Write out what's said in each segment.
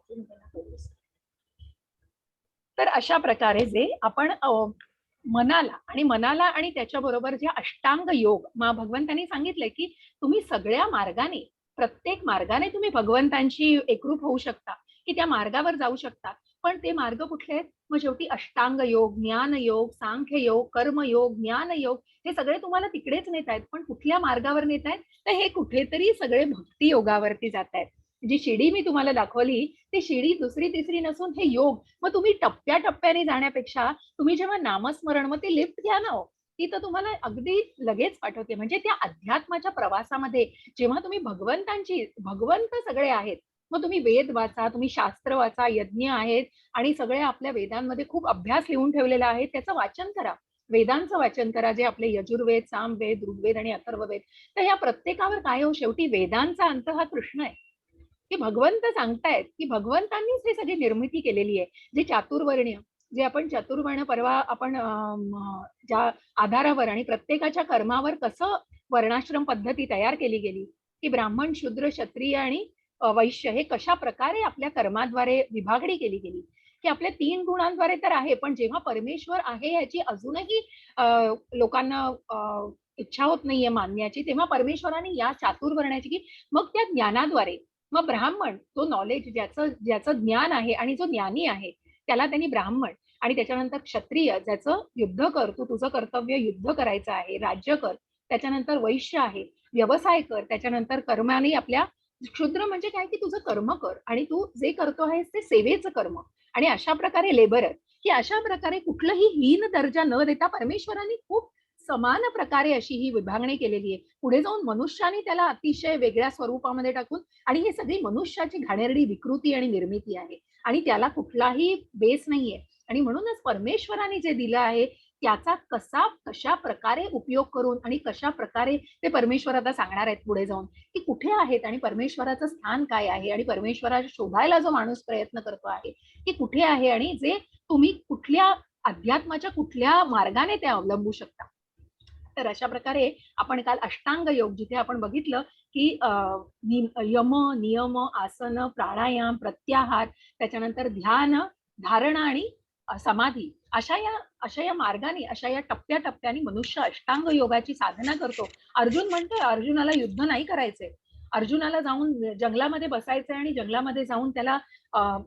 वाचून त्यांना थोडंसं. तर अशा प्रकारे जे आपण मनाला आणि त्याच्याबरोबर जे अष्टांग योग भगवंतांनी सांगितलंय की तुम्ही सगळ्या मार्गाने, प्रत्येक मार्गाने तुम्ही भगवंतांशी एकरूप होऊ शकता, की त्या मार्गावर जाऊ शकता. पण ते मार्ग कुठले आहेत? मग शेवटी अष्टांग योग, ज्ञान योग, सांख्य योग, कर्म योग, ज्ञान योग, हे सगळे तुम्हाला तिकडेच नेत आहेत. पण कुठल्या मार्गावर नेत आहेत? तर हे कुठेतरी सगळे भक्ती योगावरती जात आहेत. जी शिडी मी तुम्हाला दाखवली, ती शिडी दुसरी तिसरी नसून हे योग. मग तुम्ही टप्प्याटप्प्याने जाण्यापेक्षा तुम्ही जेव्हा नामस्मरण, मग ती लिफ्ट घ्या ना, ती तर तुम्हाला अगदी लगेच पाठवते. म्हणजे त्या अध्यात्माच्या प्रवासामध्ये जेव्हा तुम्ही भगवंत सगळे आहेत, मग तुम्ही वेद वाचा, तुम्ही शास्त्र वाचा, यज्ञ आहेत आणि सगळे आपल्या वेदांमध्ये खूप अभ्यास लिहून ठेवलेला आहे, त्याचं वाचन करा. वेदांचं वाचन करा, जे आपले यजुर्वेद, सामवेद, ऋग्वेद आणि अथर्ववेद. तर या प्रत्येकावर काय हो, शेवटी वेदांचा अंत हा कृष्ण आहे, की भगवंत सांगतायत की भगवंतांनीच हे सगळी निर्मिती केलेली आहे. जे चातुर्वर्ण्य, जे आपण चतुर्वर्ण परवा आपण ज्या आधारावर आणि प्रत्येकाच्या कर्मावर कसं वर्णाश्रम पद्धती तयार केली गेली, की ब्राह्मण, शूद्र, क्षत्रिय आणि वैश्य हे कशा प्रकारे आपल्या कर्माद्वारे विभागणी केली गेली, की आपल्या 3 गुणांद्वारे तर आहे, पण जेव्हा परमेश्वर आहे याची अजूनही लोकांना इच्छा होत नाहीये मानण्याची, तेव्हा परमेश्वराने या चातुर्वर्ण्याची की मग त्या ज्ञानाद्वारे, मग ब्राह्मण तो नॉलेज ज्याचं ज्ञान आहे आणि जो ज्ञानी आहे त्याला त्यांनी ब्राह्मण, आणि त्याच्यानंतर क्षत्रिय ज्याचं युद्ध कर, तू तुझं कर्तव्य युद्ध करायचं आहे, राज्य कर. त्याच्यानंतर वैश्य आहे, व्यवसाय कर. त्याच्यानंतर कर्माने आपल्या, क्षुद्र म्हणजे काय, की तुझं कर्म कर आणि तू जे करतो आहेस ते सेवेचं कर्म. आणि अशा प्रकारे लेबरर, की अशा प्रकारे कुठलंही हीन दर्जा न देता परमेश्वरांनी खूप समान प्रकारे अशी ही विभागणी केलेली आहे. पुढे जाऊन मनुष्याने त्याला अतिशय वेगळ्या स्वरूपामध्ये टाकून, आणि ही सगळी मनुष्याची घाणेरडी विकृती आणि निर्मिती आहे आणि त्याला कुठलाही बेस नाहीये. आणि म्हणूनच परमेश्वराने जे दिलं आहे त्याचा कशा प्रकारे उपयोग करून आणि कशा प्रकारे ते परमेश्वर आता सांगणार आहेत पुढे जाऊन, की कुठे आहेत आणि परमेश्वराचं स्थान काय आहे, आणि परमेश्वराला शोधायला जो माणूस प्रयत्न करतो आहे की कुठे आहे, आणि जे तुम्ही कुठल्या अध्यात्माच्या कुठल्या मार्गाने ते अवलंबू शकता. तर अशा प्रकारे आपण काल अष्टांग योग, जिथे आपण बघितलं की यम, नियम, आसन, प्राणायाम, प्रत्याहार, त्याच्यानंतर ध्यान, धारणा आणि समाधी, अशा या मार्गाने, अशा या टप्प्याटप्प्याने मनुष्य अष्टांग योगाची साधना करतो. अर्जुन म्हणतोय अर्जुनाला युद्ध नाही करायचंय, अर्जुनाला जाऊन जंगलामध्ये बसायचंय आणि जंगलामध्ये जाऊन त्याला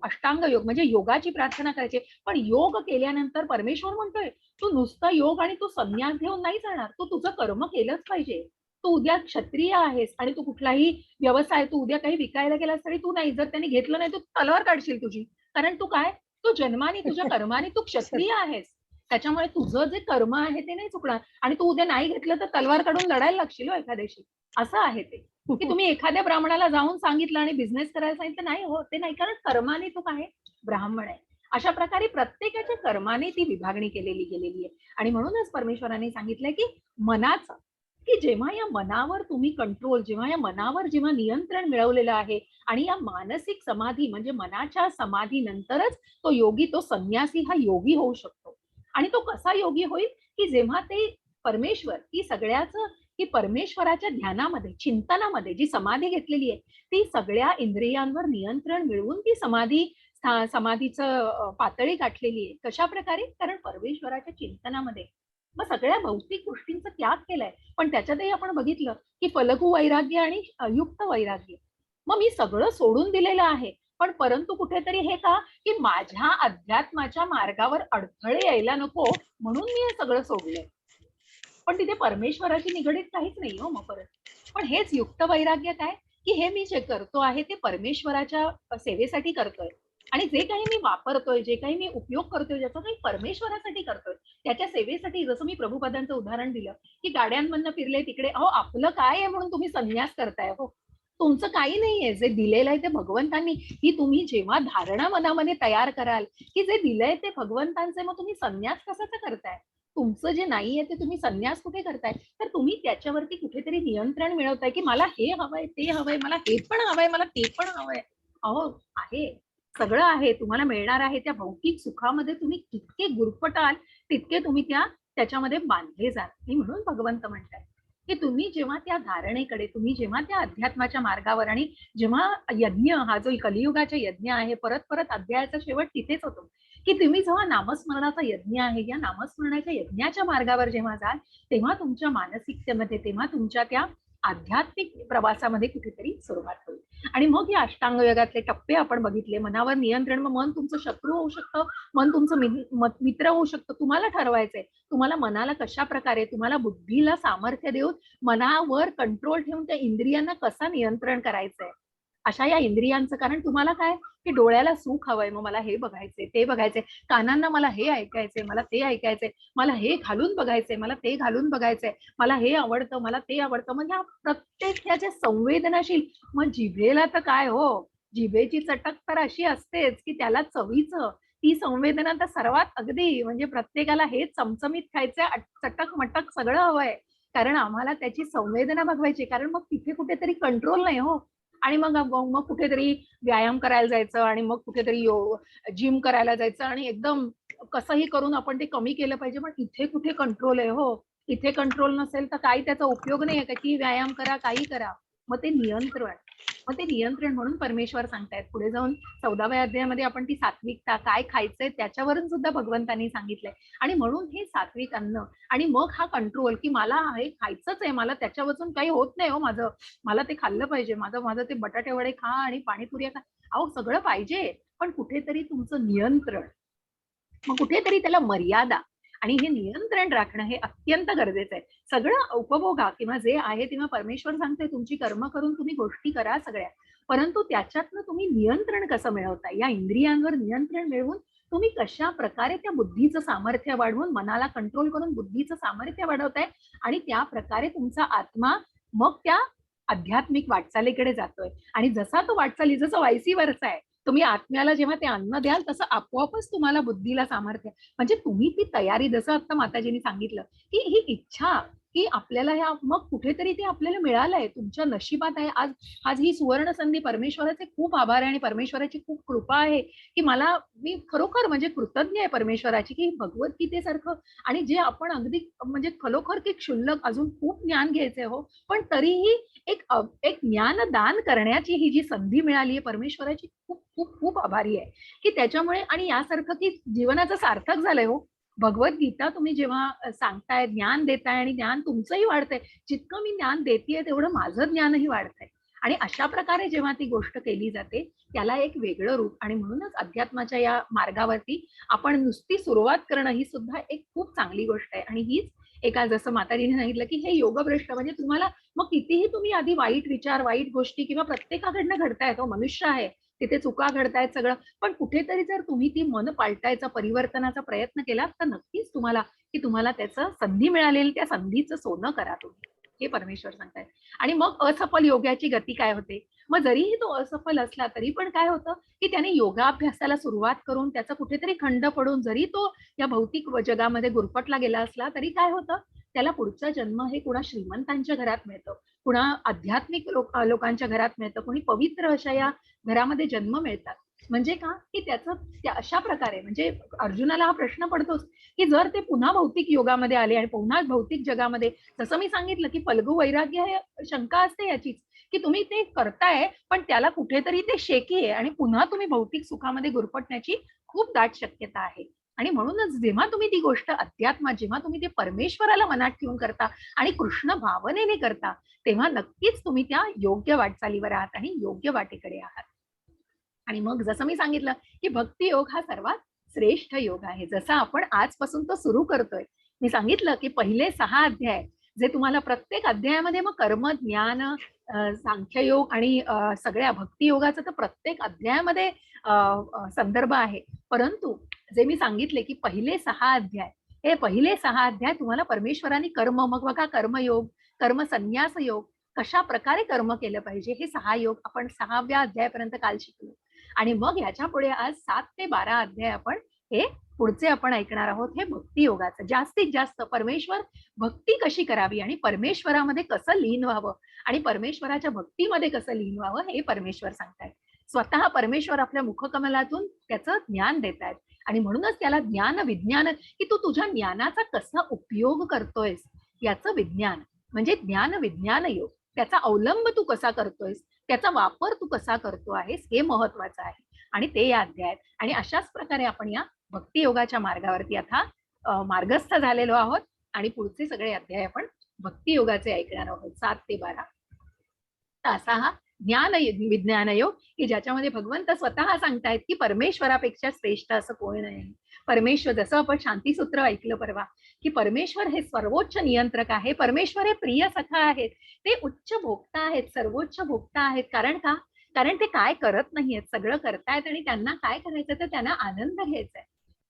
अष्टांग योग म्हणजे योगाची प्रार्थना करायची. पण योग केल्यानंतर परमेश्वर म्हणतोय तू नुसतं योग आणि तू संन्यास घेऊन नाही जाणार, तू तुझं कर्म केलंच पाहिजे. तू उद्या क्षत्रिय आहेस आणि तू कुठलाही व्यवसाय, तू उद्या काही विकायला गेलास तरी तू नाही, जर त्यांनी घेतलं नाही तू तलवार काढशील तुझी. कारण तू काय, तू जन्माने तुझ्या कर्माने तू क्षत्रिय आहेस, त्याच्यामुळे तुझं जे कर्म आहे ते नाही चुकणार. आणि तू उद्या नाही घेतलं तर तलवार काढून लढायला लागशील हो एखाद्याशी. असं आहे ते, की तुम्ही एखाद्या ब्राह्मणाला जाऊन सांगितलं आणि बिझनेस करायला सांगितलं, नाही हो ते नाही, कारण कर्माने तू काय ब्राह्मण आहे. अशा प्रकारे प्रत्येकाच्या कर्माने ती विभागणी केलेली गेलेली आहे. आणि म्हणूनच परमेश्वरांनी सांगितलंय की मनाचं, की जेव्हा या मनावर तुम्ही कंट्रोल, जेव्हा नियंत्रण मिळवलेलं आहे, आणि या मानसिक समाधी म्हणजे मनाच्या समाधी नंतरच तो योगी, तो संन्यासी हा योगी होऊ शकतो. आणि तो कसा योगी होईल, की जेव्हा ते परमेश्वर, की सगळ्याचं, की परमेश्वराच्या ध्यानामध्ये, चिंतनामध्ये जी समाधी घेतलेली आहे, ती सगळ्या इंद्रियांवर नियंत्रण मिळवून ती समाधीचं पातळी गाठलेली आहे. कशा प्रकारे? कारण परमेश्वराच्या चिंतनामध्ये मग सगळ्या भौतिक गोष्टींचा त्याग केलाय. पण त्याच्यातही आपण बघितलं की फलगू वैराग्य आणि युक्त वैराग्य. मग मी सगळं सोडून दिलेलं आहे, पण परंतु कुठेतरी हे का, की माझ्या अध्यात्माच्या मार्गावर अडथळे यायला नको म्हणून मी हे सगळं सोडलंय. पण तिथे परमेश्वराची निगडीत काहीच नाही हो मग परत. पण हेच युक्त वैराग्य काय, की हे मी जे करतो आहे ते परमेश्वराच्या सेवेसाठी करतोय, आणि जे काही मी वापरतोय, जे काही मी उपयोग करतोय, ज्याचा काही परमेश्वरासाठी करतोय, त्याच्या सेवेसाठी. जसं मी प्रभुपदांचं उदाहरण दिलं की गाड्यांमधनं फिरले तिकडे, अहो आपलं काय आहे म्हणून तुम्ही संन्यास करताय हो, तुमचं काही नाहीये. जे दिलेलं आहे ते भगवंतांनी, ही तुम्ही जेव्हा धारणा मनामध्ये तयार कराल की जे दिलंय ते भगवंतांचे, मग तुम्ही संन्यास कशाचा करताय? तुमचं जे नाहीये ते तुम्ही संन्यास कुठे करताय? तर तुम्ही त्याच्यावरती कुठेतरी नियंत्रण मिळवताय, की मला हे हवंय, ते हवंय, मला हे पण हवंय, मला ते पण हवंय. अहो आहे, सगळं आहे, तुम्हाला मिळणार आहे. त्या भौतिक सुखामध्ये तुम्ही जितके गुरफटाल तितके तुम्ही त्याच्यामध्ये बांधले जाल. आणि म्हणून भगवंत म्हणतात की तुम्ही जेव्हा त्या धारणेकडे, तुम्ही जेव्हा त्या अध्यात्माच्या मार्गावर, आणि जेव्हा यज्ञ, हा जो कलियुगाचा यज्ञ आहे, परत परत अध्यायाचा शेवट तिथेच होतो, की तुम्ही जेव्हा नामस्मरणाचा यज्ञ आहे, या नामस्मरणाच्या यज्ञाच्या मार्गावर जेव्हा जाल, तेव्हा तुमच्या मानसिकतेमध्ये, तेव्हा तुमच्या त्या आध्यात्मिक प्रवासामध्ये कुठेतरी सुरुवात होईल. आणि मग या अष्टांग योगातले टप्पे आपण बघितले. मनावर नियंत्रण, मग मन तुमचं शत्रू होऊ शकतं, मन तुमचं मित्र होऊ शकतं. तुम्हाला ठरवायचंय, तुम्हाला मनाला कशा प्रकारे, तुम्हाला बुद्धीला सामर्थ्य देऊन मनावर कंट्रोल ठेवून त्या इंद्रियांना कसा नियंत्रण करायचंय. अशा या इंद्रियांचं, कारण तुम्हाला काय, की डोळ्याला सुख हवंय, मग मला हे बघायचंय, ते बघायचंय, कानांना मला हे ऐकायचंय, मला ते ऐकायचंय, मला हे घालून बघायचंय, मला ते घालून बघायचंय, मला हे आवडतं, मला ते आवडतं. मग ह्या प्रत्येक ह्याचे संवेदनाशील, मग जिभेला तर काय हो, जिभेची चटक तर अशी असतेच, की त्याला चवीचं, ती संवेदना तर सर्वात अगदी, म्हणजे प्रत्येकाला हे चमचमीत खायचंय, चटक मटक सगळं हवंय. कारण आम्हाला त्याची संवेदना बघवायची, कारण मग तिथे कुठेतरी कंट्रोल नाही हो. आणि मग मग कुठेतरी व्यायाम करायला जायचं, आणि मग कुठेतरी जिम करायला जायचं, आणि एकदम कसंही करून आपण ते कमी केलं पाहिजे. पण इथे कुठे कंट्रोल आहे हो. इथे कंट्रोल नसेल तर काही त्याचा उपयोग नाही आहे, का की व्यायाम करा, काही करा. मग ते नियंत्रण, मग ते नियंत्रण म्हणून परमेश्वर सांगतायत पुढे जाऊन 14व्या अध्यायामध्ये, आपण ती सात्विकता, काय खायचंय त्याच्यावरून सुद्धा भगवंतांनी सांगितलंय. आणि म्हणून हे सात्विक अन्न, आणि मग हा कंट्रोल, की मला हे खायचंच आहे, मला त्याच्यापासून काही होत नाही हो माझं, मला ते खाल्लं पाहिजे, माझं माझं ते बटाटे वडे खा आणि पाणीपुरी खा, अहो सगळं पाहिजे, पण कुठेतरी तुमचं नियंत्रण, मग कुठेतरी त्याला मर्यादा, आणि हे नियंत्रण राखणं हे अत्यंत गरजेचं आहे. सगळं उपभोगा किंवा जे आहे तेव्हा परमेश्वर सांगते, तुमची कर्म करून तुम्ही गोष्टी करा सगळ्या, परंतु त्याच्यातनं तुम्ही नियंत्रण कसं मिळवताय, या इंद्रियांवर नियंत्रण मिळवून तुम्ही कशा प्रकारे त्या बुद्धीचं सामर्थ्य वाढवून, मनाला कंट्रोल करून बुद्धीचं सामर्थ्य वाढवताय, आणि त्या प्रकारे तुमचा आत्मा मग त्या आध्यात्मिक वाटचालीकडे जातोय. आणि जसा तो वाटचाली, जसं व्हायसी वर्सा आहे, तुम्ही आत्म्याला जेव्हा ते अन्न द्याल, तसं आपोआपच तुम्हाला बुद्धीला सामर्थ्य, म्हणजे तुम्ही ती तयारी, जसं आता माताजींनी सांगितलं, की ही इच्छा, की आपल्याला ह्या, मग कुठेतरी ते आपल्याला मिळालंय, तुमच्या नशिबात आहे. आज आज ही सुवर्ण संधी, परमेश्वराचे खूप आभार आहे, आणि परमेश्वराची खूप कृपा आहे, की मी खरोखर म्हणजे कृतज्ञ आहे परमेश्वराची, की भगवद्गीतेसारखं, आणि जे आपण अगदी म्हणजे खरोखर की क्षुल्लक, अजून खूप ज्ञान घ्यायचंय हो, पण तरीही एक ज्ञानदान करण्याची ही जी संधी मिळाली आहे, परमेश्वराची खूप खूप खूप आभारी आहे, की त्याच्यामुळे, आणि यासारखं की जीवनाचं सार्थक झालंय हो. भगवद्गीता तुम्ही जेव्हा सांगताय, ज्ञान देताय, आणि ज्ञान तुमचंही वाढतंय. जितकं मी ज्ञान देतेय, तेवढं माझं ज्ञानही वाढतंय. आणि अशा प्रकारे जेव्हा ती गोष्ट केली जाते, त्याला एक वेगळं रूप, आणि म्हणूनच अध्यात्माच्या या मार्गावरती आपण नुसती सुरुवात करणं ही सुद्धा एक खूप चांगली गोष्ट आहे. आणि हीच एका, जसं माताजीने सांगितलं, की हे योगभ्रष्ट, म्हणजे तुम्हाला मग कितीही तुम्ही आधी वाईट विचार, वाईट गोष्टी, किंवा प्रत्येकाकडनं घडतायत, तो मनुष्य आहे, तिथे चुका घडतायत सगळं, पण कुठेतरी जर तुम्ही ती मन पालटायचा, परिवर्तनाचा प्रयत्न केला, तर नक्कीच तुम्हाला त्याचं संधी मिळालेली, त्या संधीचं सोनं करा तुम्ही, हे परमेश्वर सांगतायत. आणि मग असफल योगाची गती काय होते, मग जरीही तो असफल असला तरी पण काय होतं, की त्याने योगाभ्यासाला सुरुवात करून त्याचा कुठेतरी खंड पडून, जरी तो या भौतिक जगामध्ये गुरफटला गेला असला, तरी काय होतं, त्याला पुढचा जन्म हे कुणा श्रीमंतांच्या घरात मिळतं, कुणा आध्यात्मिक लोकांच्या घरात मिळतं, कोणी पवित्र अशा या घरामध्ये जन्म मिळतात. म्हणजे का, की त्याचं त्या अशा प्रकारे, म्हणजे अर्जुनाला हा प्रश्न पडतोच, की जर ते पुन्हा भौतिक योगामध्ये आले, आणि पुन्हा भौतिक जगामध्ये, जसं मी सांगितलं, की फल्गू वैराग्य हे शंका असते याचीच, की तुम्ही ते करताय, पण त्याला कुठेतरी ते शेकी आहे, आणि पुन्हा तुम्ही भौतिक सुखामध्ये गुरफटण्याची खूप दाट शक्यता आहे. आणि म्हणूनच जेव्हा तुम्ही ती गोष्ट अध्यात्मात, जेव्हा तुम्ही ते परमेश्वराला मनात ठेवून करता, आणि कृष्ण भावनेने करता, तेव्हा नक्कीच तुम्ही त्या योग्य वाटचालीवर आहात, आणि योग्य वाटेकडे आहात. आणि मग जसं मी सांगितलं, की भक्ती योग हा सर्वात श्रेष्ठ योग आहे. जसा आपण आजपासून तो सुरू करतोय. मी सांगितलं, की पहिले 6 अध्याय, जे तुम्हाला प्रत्येक अध्यायामध्ये मग कर्म, ज्ञान, सांख्ययोग, आणि सगळ्या भक्ती योगाचा तर प्रत्येक अध्यायामध्ये संदर्भ आहे. परंतु जे मी सांगितले, की पहिले 6 अध्याय, हे पहिले 6 अध्याय तुम्हाला परमेश्वराने कर्म, मग बघा कर्मयोग, कर्मसन्न्यास योग, कशा प्रकारे कर्म केलं पाहिजे, हे 6 योग आपण 6व्या अध्यायापर्यंत काल शिकलो. आणि मग ह्याच्या पुढे आज 7 ते 12 अध्याय आपण हे पुढचे आपण ऐकणार आहोत, हे भक्ती योगाचं. जास्तीत जास्त भक्ती कशी करावी, आणि परमेश्वरामध्ये कसं लीन व्हावं, आणि परमेश्वराच्या भक्तीमध्ये कसं लीन व्हावं, हे परमेश्वर सांगतायत. स्वतः परमेश्वर आपल्या मुखकमलातून त्याचं ज्ञान देतायत. आणि म्हणूनच त्याला ज्ञान विज्ञान, की तू तुझ्या ज्ञानाचा कसा उपयोग करतोयस, याचं विज्ञान. म्हणजे ज्ञान विज्ञान योग, त्याचा अवलंब तू कसा करतोयस, त्याचा वापर तू कसा करतो आहेस, हे महत्वाचं आहे. आणि ते या अध्यायात. आणि अशाच प्रकारे आपण या भक्ती योगाच्या मार्गावरती आता मार्गस्थ झालेलो आहोत. आणि पुढचे सगळे अध्याय आपण भक्ती योगाचे ऐकणार आहोत, 7 ते 12. असा हा ज्ञान विज्ञान योग, की ज्याच्यामध्ये भगवंत स्वतः सांगतायत की परमेश्वरापेक्षा श्रेष्ठ असं कोण नाही. परमेश्वर, जसं आपण शांतीसूत्र ऐकलं परवा, की परमेश्वर हे सर्वोच्च नियंत्रक आहे, परमेश्वर हे प्रिय सखा आहेत, ते उच्च भोक्ता आहेत, सर्वोच्च भोक्ता आहेत. कारण का? कारण ते काय करत नाहीयेत, सगळं करतायत. आणि त्यांना काय करायचं, तर त्यांना आनंद घ्यायचा आहे.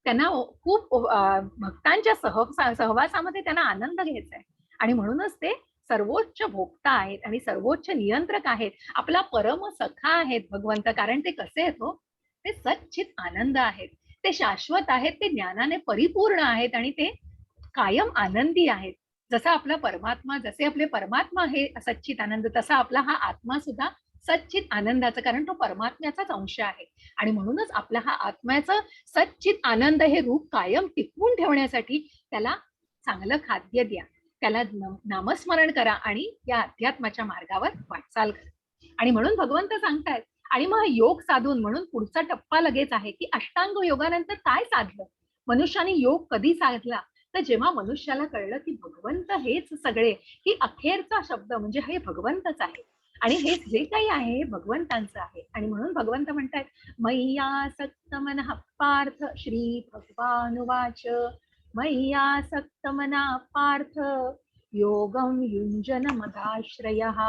त्यांना खूप भक्तांच्या सहवासामध्ये त्यांना आनंद घ्यायचा आहे. आणि म्हणूनच ते सर्वोच्च भोक्ता आहेत आणि सर्वोच्च नियंत्रक आहेत, आपला परम सखा आहेत भगवंत. कारण ते कसे आहेत हो, ते सच्चित आनंद आहेत, ते शाश्वत आहेत, ते ज्ञानाने परिपूर्ण आहेत आणि ते कायम आनंदी आहेत. जसा आपला परमात्मा, जसे आपले परमात्मा हे सच्चित आनंद, तसा आपला हा आत्मा सुद्धा सच्चित आनंदाचा, कारण तो परमात्म्याचाच अंश आहे. आणि म्हणूनच आपला हा आत्म्याचं सच्चित आनंद हे रूप कायम टिकवून ठेवण्यासाठी त्याला चांगलं खाद्य द्या, त्याला नामस्मरण करा आणि या अध्यात्माच्या मार्गावर वाटचाल करा. आणि म्हणून भगवंत सांगतायत. आणि मग योग साधून, म्हणून पुढचा टप्पा लगेच आहे की अष्टांग योगानंतर काय साधलं मनुष्याने, योग कधी साधला, तर जेव्हा मनुष्याला कळलं की भगवंत हेच सगळे, की अखेरचा शब्द म्हणजे हे भगवंतच आहे आणि हे जे काही आहे हे भगवंतांचं आहे. आणि म्हणून भगवंत म्हणतात, मय्यासक्त मनः पार्थ श्री भगवानुवाच, मय्यासक्त मनः पार्थ योगं युञ्जन मदाश्रयः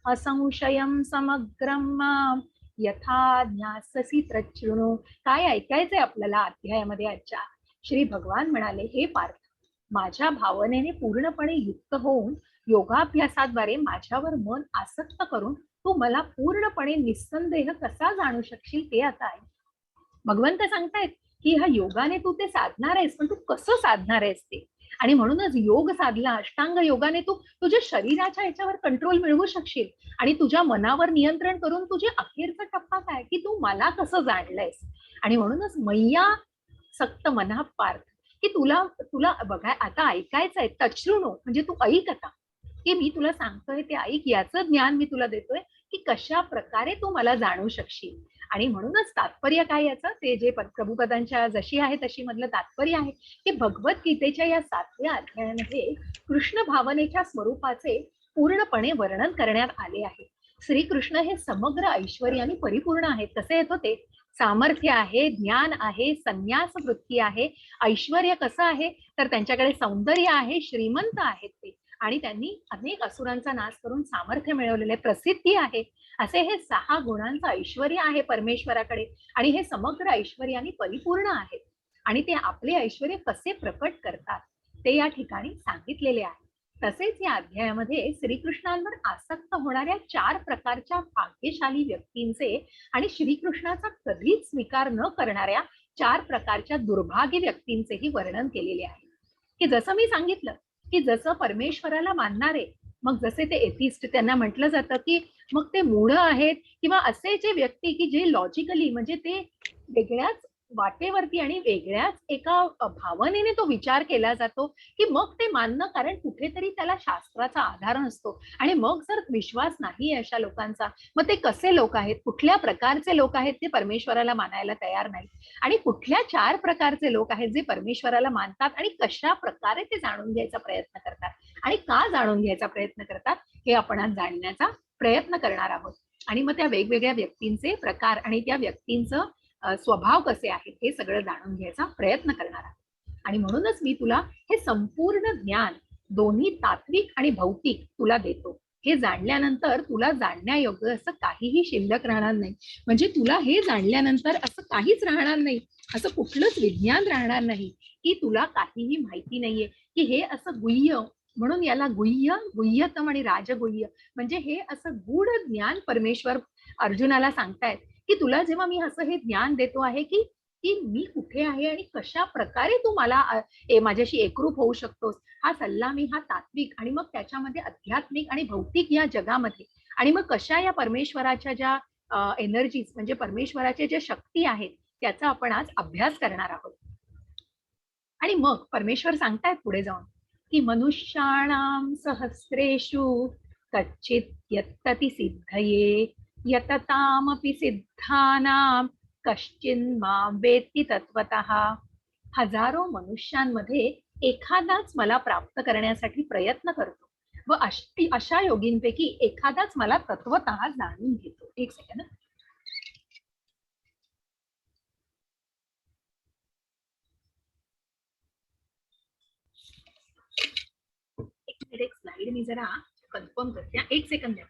असंशयं समग्रं मां यथा ज्ञास्यसि तच्छृणु. काय ऐकायचंय आपल्याला अध्यायामध्ये आजच्या? श्री भगवान म्हणाले, हे पार्थ, माझ्या भावनेने पूर्णपणे युक्त होऊन योगाभ्यासाद्वारे माझ्यावर मन आसक्त करून तू मला पूर्णपणे निस्संदेह कसा जाणू शकशील ते आता आहे. भगवंत सांगतायत की ह्या योगाने तू ते साधणार आहेस, पण तू कसं साधणार आहेस ते. आणि म्हणूनच योग साधला, अष्टांग योगाने तू तुझ्या शरीराच्या याच्यावर कंट्रोल मिळवू शकशील आणि तुझ्या मनावर नियंत्रण करून तुझे अखेरचा टप्पा काय, की तू मला कसं जाणलंयस. आणि म्हणूनच मैया सक्त मना पार्थ, की तुला तुला बघा आता ऐकायचंय, तच्छृणु म्हणजे तू ऐक आता, की मी तुला सांगतोय ते ऐक, याचं ज्ञान मी तुला देतोय की कशा प्रकारे तू मला जाणू शकशील. आणि म्हणूनच तात्पर्य काय याचं, ते जे प्रभुपदांच्या जशी आहे तशी मधलं तात्पर्य आहे की भगवद्गीतेच्या या 7व्या अध्यायामध्ये कृष्ण भावनेच्या स्वरूपाचे पूर्णपणे वर्णन करण्यात आले आहे. श्रीकृष्ण हे समग्र ऐश्वर्याने परिपूर्ण आहेत. कसे येत होते? सामर्थ्य आहे, ज्ञान आहे, संन्यास वृत्ती आहे. ऐश्वर्य कसं आहे, तर त्यांच्याकडे सौंदर्य आहे, श्रीमंत आहेत ते, आणि त्यांनी अनेक असुरांचा नाश करून सामर्थ्य मिळवलेले, प्रसिद्धी आहे. असे हे 6 गुणांचं ऐश्वर्य आहे परमेश्वराकडे. आणि हे समग्र ऐश्वर्याने परिपूर्ण आहेत. आणि ते आपले ऐश्वर्य कसे प्रकट करतात ते या ठिकाणी सांगितलेले आहे. तसेच या अध्यायामध्ये श्रीकृष्णांवर आसक्त होणाऱ्या 4 प्रकारच्या भाग्यशाली व्यक्तींचे आणि श्रीकृष्णाचा कधीच स्वीकार न करणाऱ्या 4 प्रकारच्या दुर्भाग्य व्यक्तींचेही वर्णन केलेले आहे. की जसं मी सांगितलं की जसं परमेश्वराला मानणारे, मग जसे ते एथिस्ट, त्यांना म्हटलं जातं की मग ते मूढ आहेत, किंवा असे जे व्यक्ती की जे लॉजिकली म्हणजे ते वेगळ्याच वाटेवरती आणि वेगळ्याच एका भावनेने तो विचार केला जातो, की मग ते मानणं, कारण कुठेतरी त्याला शास्त्राचा आधार नसतो. आणि मग जर विश्वास नाही अशा लोकांचा, मग ते कसे लोक आहेत, कुठल्या प्रकारचे लोक आहेत ते परमेश्वराला मानायला तयार नाही. आणि कुठल्या 4 प्रकारचे लोक आहेत जे परमेश्वराला मानतात आणि कशा प्रकारे ते जाणून घ्यायचा प्रयत्न करतात आणि का जाणून घ्यायचा प्रयत्न करतात, हे आपण आज जाणण्याचा प्रयत्न करणार आहोत. आणि मग त्या वेगवेगळ्या व्यक्तींचे प्रकार आणि त्या व्यक्तींचं स्वभाव कसे आहेत हे सगळं जाणून घ्यायचा प्रयत्न करणार आहोत. आणि म्हणूनच मी तुला हे संपूर्ण ज्ञान, दोन्ही तात्विक आणि भौतिक, तुला देतो. हे जाणल्यानंतर तुला जाणण्यायोग्य असं काहीही शिल्लक राहणार नाही. म्हणजे तुला हे जाणल्यानंतर असं काहीच राहणार नाही, असं कुठलंच विज्ञान राहणार नाही की तुला काहीही माहिती नाहीये, की हे असं गुह्य, म्हणून याला गुह्य, गुह्यतम आणि राजगुह्य, म्हणजे हे असं गूढ ज्ञान परमेश्वर अर्जुनाला सांगतायत की तुला जेव्हा मी असं हे ज्ञान देतो आहे की की मी कुठे आहे आणि कशा प्रकारे तू मला माझ्याशी एकरूप होऊ शकतोस, हा सल्ला मी हा तात्विक आणि मग त्याच्यामध्ये आध्यात्मिक आणि भौतिक या जगामध्ये, आणि मग कशा या परमेश्वराच्या ज्या एनर्जीज म्हणजे परमेश्वराच्या ज्या शक्ती आहेत त्याचा आपण आज अभ्यास करणार आहोत. आणि मग परमेश्वर सांगतायत पुढे जाऊन की मनुष्याणां सहस्रेषु कच्चित् यत्तति सिद्धये यततामपि सिद्धानां कश्चिन्मां वेत्ति तत्त्वतः. हजारो मनुष्यांमध्ये एखादाच मला प्राप्त करण्यासाठी प्रयत्न करतो व अशा योगींपैकी एखादाच मला तत्वतः जाणून घेतो. एक सेकंड. एक स्लाइड मी जरा कन्फर्म करते. एक सेकंड द्या.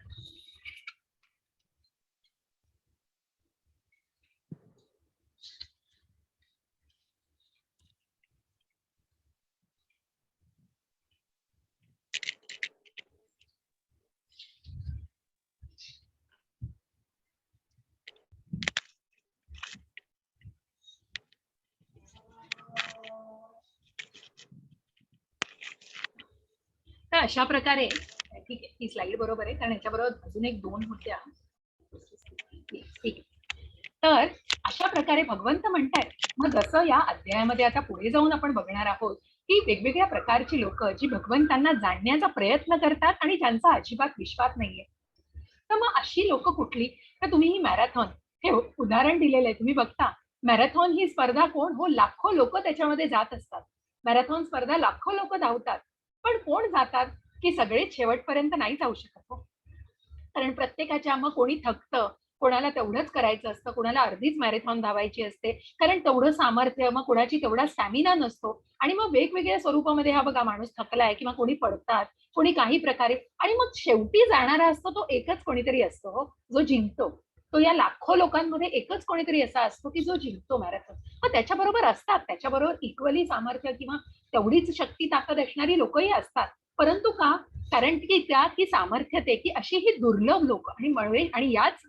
तर अशा प्रकारे ठीक आहे, ही स्लाइड बरोबर आहे, कारण याच्याबरोबर अजून एक दोन होत्या. ठीक. तर अशा प्रकारे भगवंत म्हणतायत. मग जसं या अध्यायामध्ये आता पुढे जाऊन आपण बघणार आहोत की वेगवेगळ्या प्रकारची लोक जी भगवंतांना जाणण्याचा प्रयत्न करतात आणि ज्यांचा अजिबात विश्वास नाहीये. तर मग अशी लोक कुठली? तर तुम्ही ही मॅरेथॉन हे उदाहरण दिलेलं आहे. तुम्ही बघता मॅरेथॉन ही स्पर्धा कोण हो, लाखो लोक त्याच्यामध्ये जात असतात. मॅरेथॉन स्पर्धा लाखो लोक धावतात, पण कोण जातात की सगळे शेवटपर्यंत नाही जाऊ शकत हो. कारण प्रत्येकाच्या मग कोणी थकतं, कोणाला तेवढंच करायचं असतं, कोणाला अर्धीच मॅरेथॉन धावायची असते, कारण तेवढं सामर्थ्य, मग कोणाची तेवढा स्टॅमिना नसतो. आणि मग वेगवेगळ्या स्वरूपामध्ये हा बघा माणूस थकलाय किंवा कोणी पडतात, कोणी काही प्रकारे, आणि मग शेवटी जाणारा असतो तो एकच कोणीतरी असतो हो, जो जिंकतो. तो या लाखो लोकांमध्ये एकच कोणीतरी असा असतो की जो जिंकतो मॅरेथॉन. मग त्याच्याबरोबर असतात, त्याच्याबरोबर इक्वली सामर्थ्य किंवा तेवढीच शक्ती ताकद असणारी लोकही असतात. परंतु का? कारण की त्यात ही सामर्थ्य ते की अशी ही दुर्लभ लोक आणि याच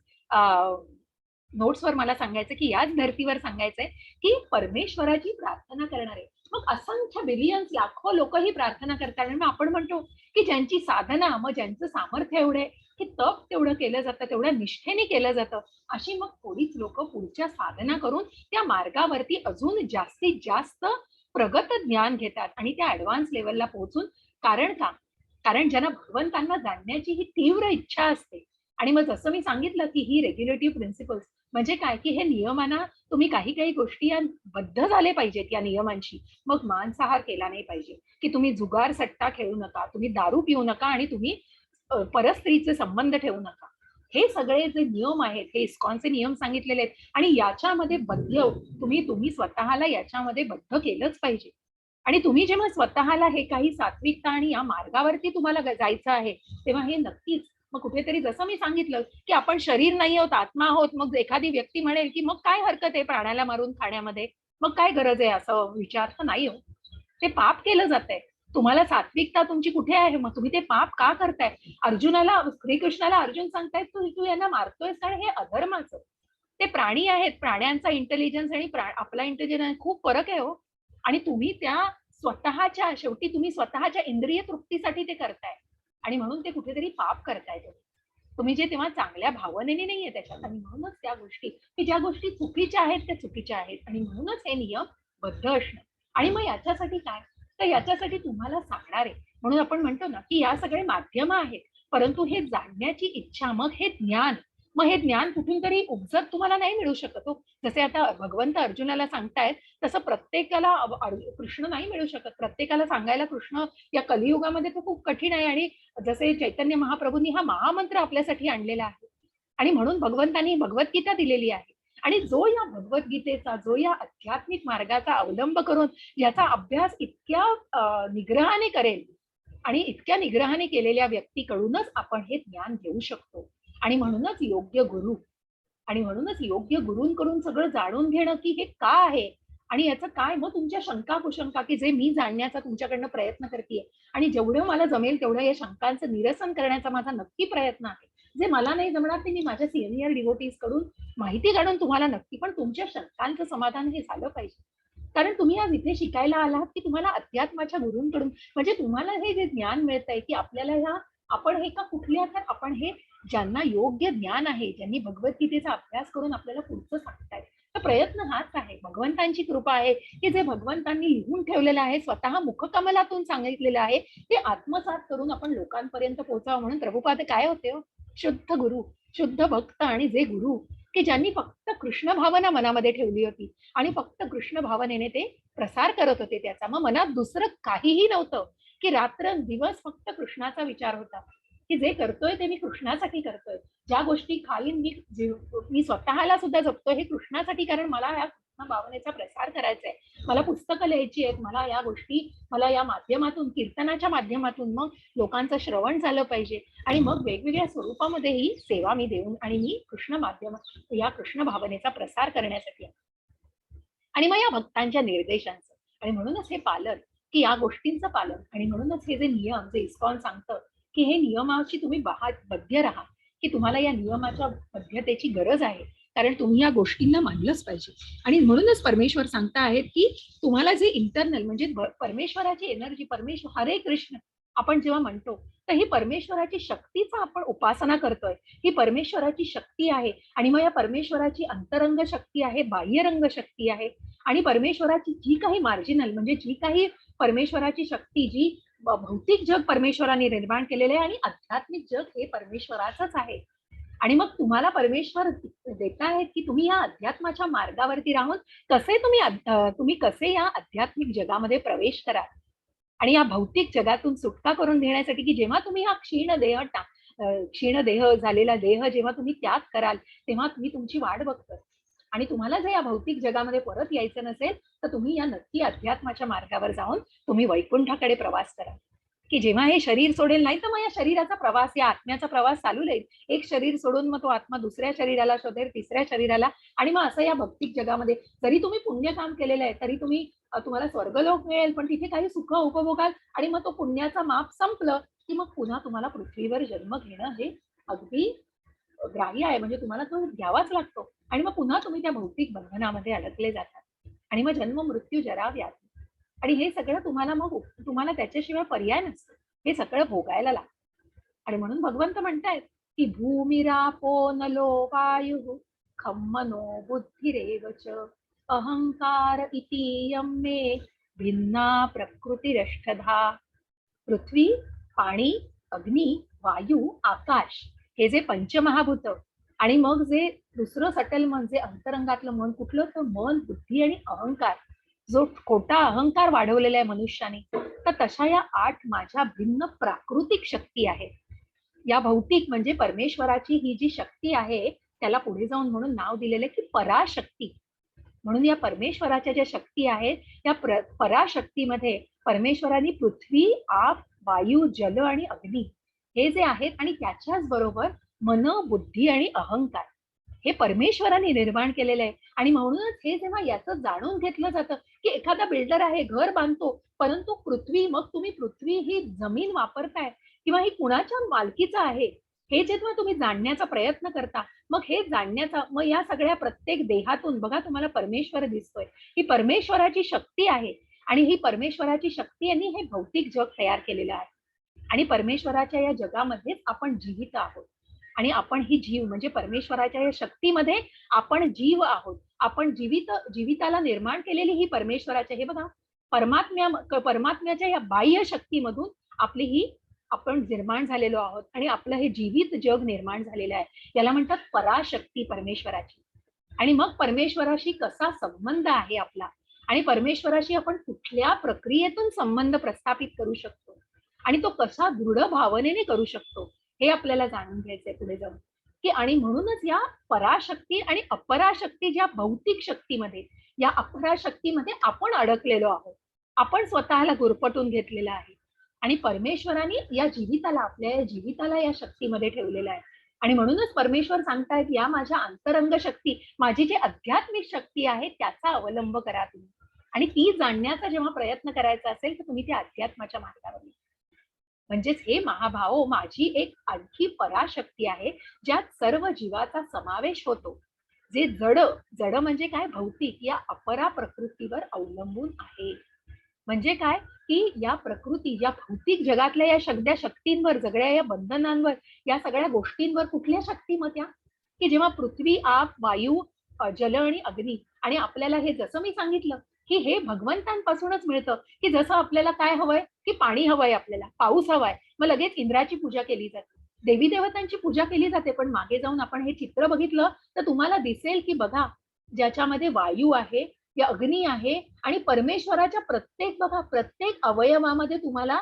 नोट्सवर मला सांगायचं की याच धर्तीवर सांगायचंय की परमेश्वराची प्रार्थना करणारे मग असंख्य बिलियन्स लाखो लोक ही प्रार्थना करतात. आणि मग आपण म्हणतो की ज्यांची साधना, मग ज्यांचं सामर्थ्य एवढे की तप तेवढं केलं जातं, तेवढ्या निष्ठेने केलं जातं, अशी मग थोडीच लोक पुढच्या साधना करून त्या मार्गावरती अजून जास्तीत जास्त प्रगत ज्ञान घेतात आणि त्या ऍडव्हान्स लेवलला पोहोचून. कारण का? कारण ज्यांना भगवंतांना जाणण्याची ही तीव्र इच्छा असते. आणि मग जसं मी सांगितलं की ही रेग्युलेटिव्ह प्रिन्सिपल्स म्हणजे काय की हे नियमांना तुम्ही काही काही गोष्टी या बद्ध झाले पाहिजेत या नियमांशी. मग मांसाहार केला नाही पाहिजे, की तुम्ही जुगार सट्टा खेळू नका, तुम्ही दारू पिऊ नका आणि तुम्ही परस्त्रीचे संबंध ठेवू नका. हे सगळे जे नियम आहेत हे इस्कॉनचे नियम सांगितलेले आहेत आणि याच्यामध्ये बद्ध तुम्ही तुम्ही स्वतःला याच्यामध्ये बद्ध केलंच पाहिजे. आणि तुम्ही जेव्हा स्वतःला हे काही सात्विकता आणि या मार्गावरती तुम्हाला जायचं आहे तेव्हा हे नक्कीच मग कुठेतरी जसं मी सांगितलं की आपण शरीर नाही आहोत, आत्मा आहोत. मग एखादी व्यक्ती म्हणेल की मग काय हरकत आहे प्राण्याला मारून खाण्यामध्ये, मग काय गरज आहे, असं विचार तर नाही हो. ते पाप केलं जात आहे. तुम्हाला सात्विकता तुमची कुठे आहे? मग तुम्ही ते पाप का करताय? अर्जुनाला, श्रीकृष्णाला अर्जुन सांगतायत तू यांना मारतोयस कारण हे अधर्माचं. ते प्राणी आहेत, प्राण्यांचा इंटेलिजन्स आणि आपला इंटेलिजन्स खूप फरक आहे हो. आणि तुम्ही त्या स्वतःच्या शेवटी तुम्ही स्वतःच्या इंद्रिय तृप्तीसाठी ते करताय आणि म्हणून ते कुठेतरी पाप करताय. तुम्ही जे तेव्हा चांगल्या भावनेने नाहीये त्याच्यात. आणि म्हणूनच त्या गोष्टी की ज्या गोष्टी चुकीच्या आहेत त्या चुकीच्या आहेत आणि म्हणूनच हे नियम बद्ध असणं. आणि मग याच्यासाठी काय? तर याच्यासाठी तुम्हाला सांगणारे म्हणून आपण म्हणतो ना की या सगळे माध्यम आहेत, परंतु हे जाणण्याची इच्छा, मग हे ज्ञान, मग हे ज्ञान कुठून तरी उपजत तुम्हाला नाही मिळू शकत हो. जसे आता भगवंत अर्जुनाला सांगतायत तसं प्रत्येकाला कृष्ण नाही मिळू शकत. प्रत्येकाला सांगायला कृष्ण या कलियुगामध्ये तो खूप कठीण आहे. आणि जसे चैतन्य महाप्रभूंनी हा महामंत्र आपल्यासाठी आणलेला आहे आणि म्हणून भगवंतांनी भगवद्गीता दिलेली आहे. आणि जो या भगवद्गीतेचा, जो या आध्यात्मिक मार्गाचा अवलंब करून ज्याचा अभ्यास इतक्या निग्रहाने करेल आणि इतक्या निग्रहाने केलेल्या व्यक्तीकडूनच आपण हे ज्ञान घेऊ शकतो. आणि म्हणूनच योग्य गुरु, आणि म्हणूनच योग्य गुरूंकडून सगळं जाणून घेणं की हे का आहे आणि याचं काय. मग तुमच्या शंका कुशंका की जे मी जाणण्याचा तुमच्याकडनं प्रयत्न करतेय आणि जेवढं मला जमेल तेवढं या शंकांचं निरसन करण्याचा माझा नक्की प्रयत्न आहे. जे मला नाही जमणार ते मी माझ्या सिनियर डिवोटीज कडून माहिती काढून तुम्हाला नक्की, पण तुमच्या शंकांचं समाधान हे झालं पाहिजे. कारण तुम्ही आज इथे शिकायला आलात की तुम्हाला अध्यात्माच्या गुरूंकडून, म्हणजे तुम्हाला हे जे ज्ञान मिळतंय की आपल्याला ह्या आपण हे का कुठल्या, तर आपण हे ज्यांना योग्य ज्ञान आहे, ज्यांनी भगवद्गीतेचा अभ्यास करून आपल्याला पुढचं सांगतायत, तर तर प्रयत्न हाच आहे. भगवंतांची कृपा आहे की जे भगवंतांनी लिहून ठेवलेलं आहे, स्वतः मुखकमलातून सांगितलेलं आहे, ते आत्मसात करून आपण लोकांपर्यंत पोहोचावं. म्हणून प्रभुपाद काय होते हो, शुद्ध गुरु, शुद्ध भक्त आणि जे गुरु की ज्यांनी फक्त कृष्ण भावना मनामध्ये ठेवली होती आणि फक्त कृष्ण भावनेने ते प्रसार करत होते त्याचा. मग मनात दुसरं काहीही नव्हतं, की रात्र दिवस फक्त कृष्णाचा विचार होता, की जे करतोय ते मी कृष्णासाठी करतोय. ज्या गोष्टी खाईन मी स्वतःला सुद्धा जपतोय हे कृष्णासाठी, कारण मला या कृष्ण भावनेचा प्रसार करायचा आहे. मला पुस्तकं लिहायची आहेत, मला या गोष्टी, मला या माध्यमातून, कीर्तनाच्या माध्यमातून मग लोकांचं श्रवण झालं पाहिजे आणि मग वेगवेगळ्या स्वरूपामध्ये ही सेवा मी देऊन आणि मी कृष्ण माध्यम या कृष्ण भावनेचा प्रसार करण्यासाठी आणि मग या भक्तांच्या निर्देशांचं आणि म्हणूनच हे पालन, की या गोष्टींचं पालन आणि म्हणूनच हे जे नियम जे इस्कॉन सांगतं की हे नियमाची तुम्ही बद्ध राहा, की तुम्हाला या नियमाच्या बद्धतेची गरज आहे, कारण तुम्ही या गोष्टींना मानलंच पाहिजे. आणि म्हणूनच परमेश्वर सांगता आहेत की तुम्हाला जे इंटरनल म्हणजे परमेश्वराची एनर्जी, परमेश्वर हरे कृष्ण आपण जेव्हा म्हणतो तर ही परमेश्वराची शक्तीचा आपण उपासना करतोय. ही परमेश्वराची शक्ती आहे आणि मग या परमेश्वराची अंतरंग शक्ती आहे, बाह्यरंग शक्ती आहे आणि परमेश्वराची जी काही मार्जिनल म्हणजे जी काही परमेश्वराची शक्ती, जी भौतिक जग परमेश्वराने निर्माण केलेले आहे आणि आध्यात्मिक जग हे परमेश्वराचंच आहे. आणि मग तुम्हाला परमेश्वर देत आहेत की तुम्ही या अध्यात्माच्या मार्गावरती राहून कसे तुम्ही कसे या आध्यात्मिक जगामध्ये प्रवेश करा आणि या भौतिक जगातून सुटका करून घेण्यासाठी, की जेव्हा तुम्ही हा क्षीण देह झालेला देह जेव्हा तुम्ही त्याग कराल तेव्हा तुम्ही तुमची वाट बघतोय आणि तुम्हाला जर या भौतिक जगामध्ये परत यायचं नसेल तर तुम्ही या नक्की अध्यात्माच्या मार्गावर जाऊन तुम्ही वैकुंठाकडे प्रवास करा, की जेव्हा हे शरीर सोडेल नाही तर मग या शरीराचा प्रवास, या आत्म्याचा प्रवास चालू राहील. एक शरीर सोडून मग तो आत्मा दुसऱ्या शरीराला शोधेल, तिसऱ्या शरीराला आणि मग असं या भौतिक जगामध्ये जरी तुम्ही पुण्य काम केलेलं आहे तरी तुम्हाला स्वर्गलोक मिळेल, पण तिथे काही सुख उपभोगाल आणि मग तो पुण्याचा माप संपलं की मग पुन्हा तुम्हाला पृथ्वीवर जन्म घेणं हे अगदी ग्राह्य आहे. म्हणजे तुम्हाला तो घ्यावाच लागतो आणि मग पुन्हा तुम्ही त्या भौतिक बंधनामध्ये अडकले जातात आणि मग जन्म मृत्यू जरा व्याधी आणि हे सगळं तुम्हाला त्याच्याशिवाय पर्याय नसतो, हे सगळं भोगायला लागतं. आणि म्हणून भगवंत म्हणतायत की भूमिरापो नलो वायु खम्मनो बुद्धिरेवच अहंकार इति मे भिन्ना प्रकृतिरष्टधा. पृथ्वी, पाणी, अग्नी, वायू, आकाश हे जे पंचमहाभूत आणि मग जे दुसरं सटल मन जे अंतरंगातलं मन कुठलं, तर मन, बुद्धी आणि अहंकार, जो खोटा अहंकार वाढवलेला आहे मनुष्याने, तर तशा या 8 माझ्या भिन्न प्राकृतिक शक्ती आहेत. या भौतिक म्हणजे परमेश्वराची ही जी शक्ती आहे त्याला पुढे जाऊन म्हणून नाव दिलेलं आहे की पराशक्ती. म्हणून या परमेश्वराच्या ज्या शक्ती आहेत त्या पराशक्तीमध्ये परमेश्वराने पृथ्वी, आप, वायू, जल आणि अग्नी हे जे आहेत आणि त्याच्याच बरोबर मन, बुद्धी आणि अहंकार हे परमेश्वराने निर्माण केलेलं आहे. आणि म्हणूनच हे जेव्हा याचं जाणून घेतलं जातं की एखादा बिल्डर आहे, घर बांधतो, परंतु पृथ्वी, मग तुम्ही पृथ्वी ही जमीन वापरताय किंवा ही कुणाच्या मालकीचं आहे हे जेव्हा तुम्ही जाणण्याचा प्रयत्न करता, मग हे जाणण्याचा, मग या सगळ्या प्रत्येक देहातून बघा तुम्हाला परमेश्वर दिसतोय. ही परमेश्वराची शक्ती आहे आणि ही परमेश्वराची शक्ती यांनी हे भौतिक जग तयार केलेलं आहे आणि परमेश्वराच्या या जगामध्येच आपण जीवित आहोत आणि आपण ही जीव म्हणजे परमेश्वराच्या या शक्तीमध्ये आपण जीव आहोत. आपण जीविताला निर्माण केलेली ही परमेश्वराच्या, हे बघा, परमात्म्याच्या या बाह्य शक्तीमधून आपली ही आपण निर्माण झालेलो आहोत आणि आपलं हे जीवित जग निर्माण झालेलं आहे. याला म्हणतात पराशक्ती परमेश्वराची. आणि मग परमेश्वराशी कसा संबंध आहे आपला आणि परमेश्वराशी आपण कुठल्या प्रक्रियेतून संबंध प्रस्थापित करू शकतो आणि तो कसा दृढ भावनेने करू शकतो हे आपल्याला जाणून घ्यायचंय पुढे जाऊन, की आणि म्हणूनच या पराशक्ती आणि अपराशक्ती ज्या भौतिक शक्तीमध्ये, या अपराशक्तीमध्ये आपण अडकलेलो आहोत. आपण स्वतःला गुरफटून घेतलेलं आहे आणि परमेश्वराने या जीविताला, आपल्या या जीविताला या शक्तीमध्ये ठेवलेलं आहे. आणि म्हणूनच परमेश्वर सांगतायत या माझ्या अंतरंग शक्ती, माझी जी आध्यात्मिक शक्ती आहे त्याचा अवलंब करा तुम्ही आणि ती जाणण्याचा जेव्हा प्रयत्न करायचा असेल तर तुम्ही त्या अध्यात्माच्या मार्गावर. म्हणजेच हे महाभाव माझी एक आणखी पराशक्ती आहे ज्यात सर्व जीवाचा समावेश होतो, जे जड म्हणजे काय, भौतिक या अपरा प्रकृतीवर अवलंबून आहे. म्हणजे काय की या प्रकृती, या भौतिक जगातल्या या सगळ्या शक्तींवर, सगळ्या या बंधनांवर, या सगळ्या गोष्टींवर कुठल्या शक्ती मग त्या, की जेव्हा पृथ्वी, आप, वायू, जल आणि अग्नी, आणि आपल्याला हे जसं मी सांगितलं की हे भगवंतांपासूनच मिळतं, की जसं आपल्याला काय हवंय, की पाणी हवंय, आपल्याला पाऊस हवाय, मग लगेच इंद्राची पूजा केली जाते, देवी देवतांची पूजा केली जाते. पण मागे जाऊन आपण हे चित्र बघितलं तर तुम्हाला दिसेल की बघा, ज्याच्यामध्ये वायू आहे, या अग्नी आहे, आणि परमेश्वराच्या प्रत्येक अवयवामध्ये तुम्हाला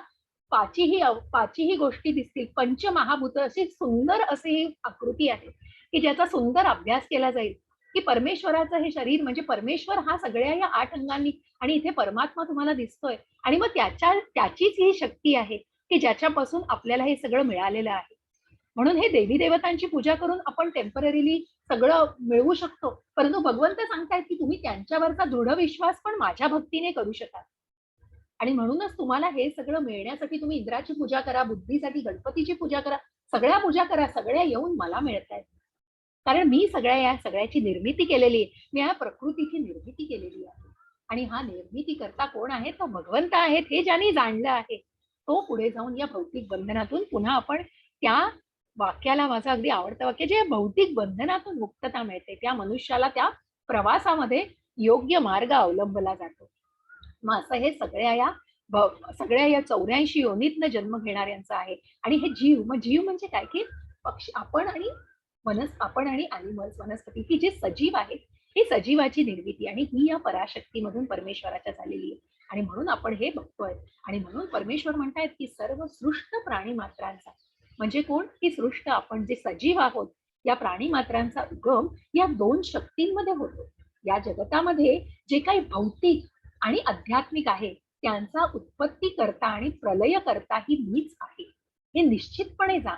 पाचही गोष्टी दिसतील. पंचमहाभूत अशी सुंदर अशी आकृती आहे की ज्याचा सुंदर अभ्यास केला जाईल, की परमेश्वराचं हे शरीर म्हणजे परमेश्वर हा सगळ्या या 8 अंगांनी, आणि इथे परमात्मा तुम्हाला दिसतोय, आणि मग त्याचीच ही शक्ती आहे की ज्याच्यापासून आपल्याला हे सगळं मिळालेलं आहे. म्हणून हे देवी देवतांची पूजा करून आपण टेम्पररीली सगळं मिळवू शकतो, परंतु भगवंत सांगतायत की तुम्ही त्यांच्यावरचा दृढ विश्वास पण माझ्या भक्तीने करू शकाल. आणि म्हणूनच तुम्हाला हे सगळं मिळण्यासाठी तुम्ही इंद्राची पूजा करा, बुद्धीसाठी गणपतीची पूजा करा, सगळ्या पूजा करा, सगळ्या येऊन मला मिळतायत. कारण मी या सगळ्याची निर्मिती केलेली आहे, मी या प्रकृतीची निर्मिती केलेली आहे. आणि हा निर्मिती करता कोण आहे, तर भगवंत आहेत. हे ज्यांनी जाणलं आहे तो पुढे जाऊन या भौतिक बंधनातून पुन्हा आपण त्या वाक्याला, माझं अगदी आवडतं वाक्य, जे भौतिक बंधनातून मुक्तता मिळते, त्या मनुष्याला त्या प्रवासामध्ये योग्य मार्ग अवलंबला जातो. मग असं हे सगळ्या या 84 योनीतनं जन्म घेणाऱ्यांचं आहे. आणि हे जीव, मग जीव म्हणजे काय, की पक्षी, आपण आणि अॅनिमल्स, वनस्पती, की जे सजीव आहेत, ही सजीवाची निर्मिती, आणि ही या पराशक्तीमधून परमेश्वराच्या झालेली आहे. आणि म्हणून आपण हे बघतोय. आणि म्हणून परमेश्वर म्हणतायत की सर्व सृष्ट प्राणी मात्रांचा, म्हणजे कोण, की सृष्ट आपण जे सजीव आहोत, या प्राणी मात्रांचा उगम या 2 शक्तींमध्ये होतो. या जगतामध्ये जे काही भौतिक आणि आध्यात्मिक आहे, त्यांचा उत्पत्ती करता आणि प्रलय करता ही मीच आहे, हे निश्चितपणे जा,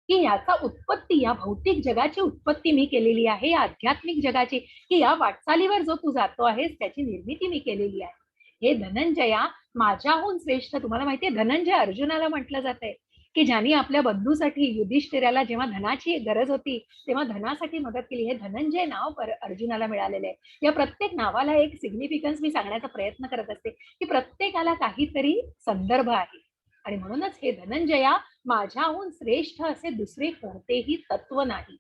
की याचा उत्पत्ती, या भौतिक जगाची उत्पत्ती मी केलेली आहे, या आध्यात्मिक जगाची, की या वाटचालीवर जो तू जातो आहेस त्याची निर्मिती मी केलेली आहे. हे धनंजया, माझ्याहून श्रेष्ठ. तुम्हाला माहितीये, धनंजय अर्जुनाला म्हटलं जातंय, की ज्यांनी आपल्या बंधूसाठी, युधिष्ठिराला जेव्हा धनाची गरज होती तेव्हा धनासाठी मदत केली, हे धनंजय नाव अर्जुनाला मिळालेलं आहे. या प्रत्येक नावाला एक सिग्निफिकन्स मी सांगण्याचा प्रयत्न करत असते, की प्रत्येकाला काहीतरी संदर्भ आहे. आणि म्हणूनच हे धनंजया, माझ्याहून श्रेष्ठ असे दुसरे कोणतेही तत्व नाही.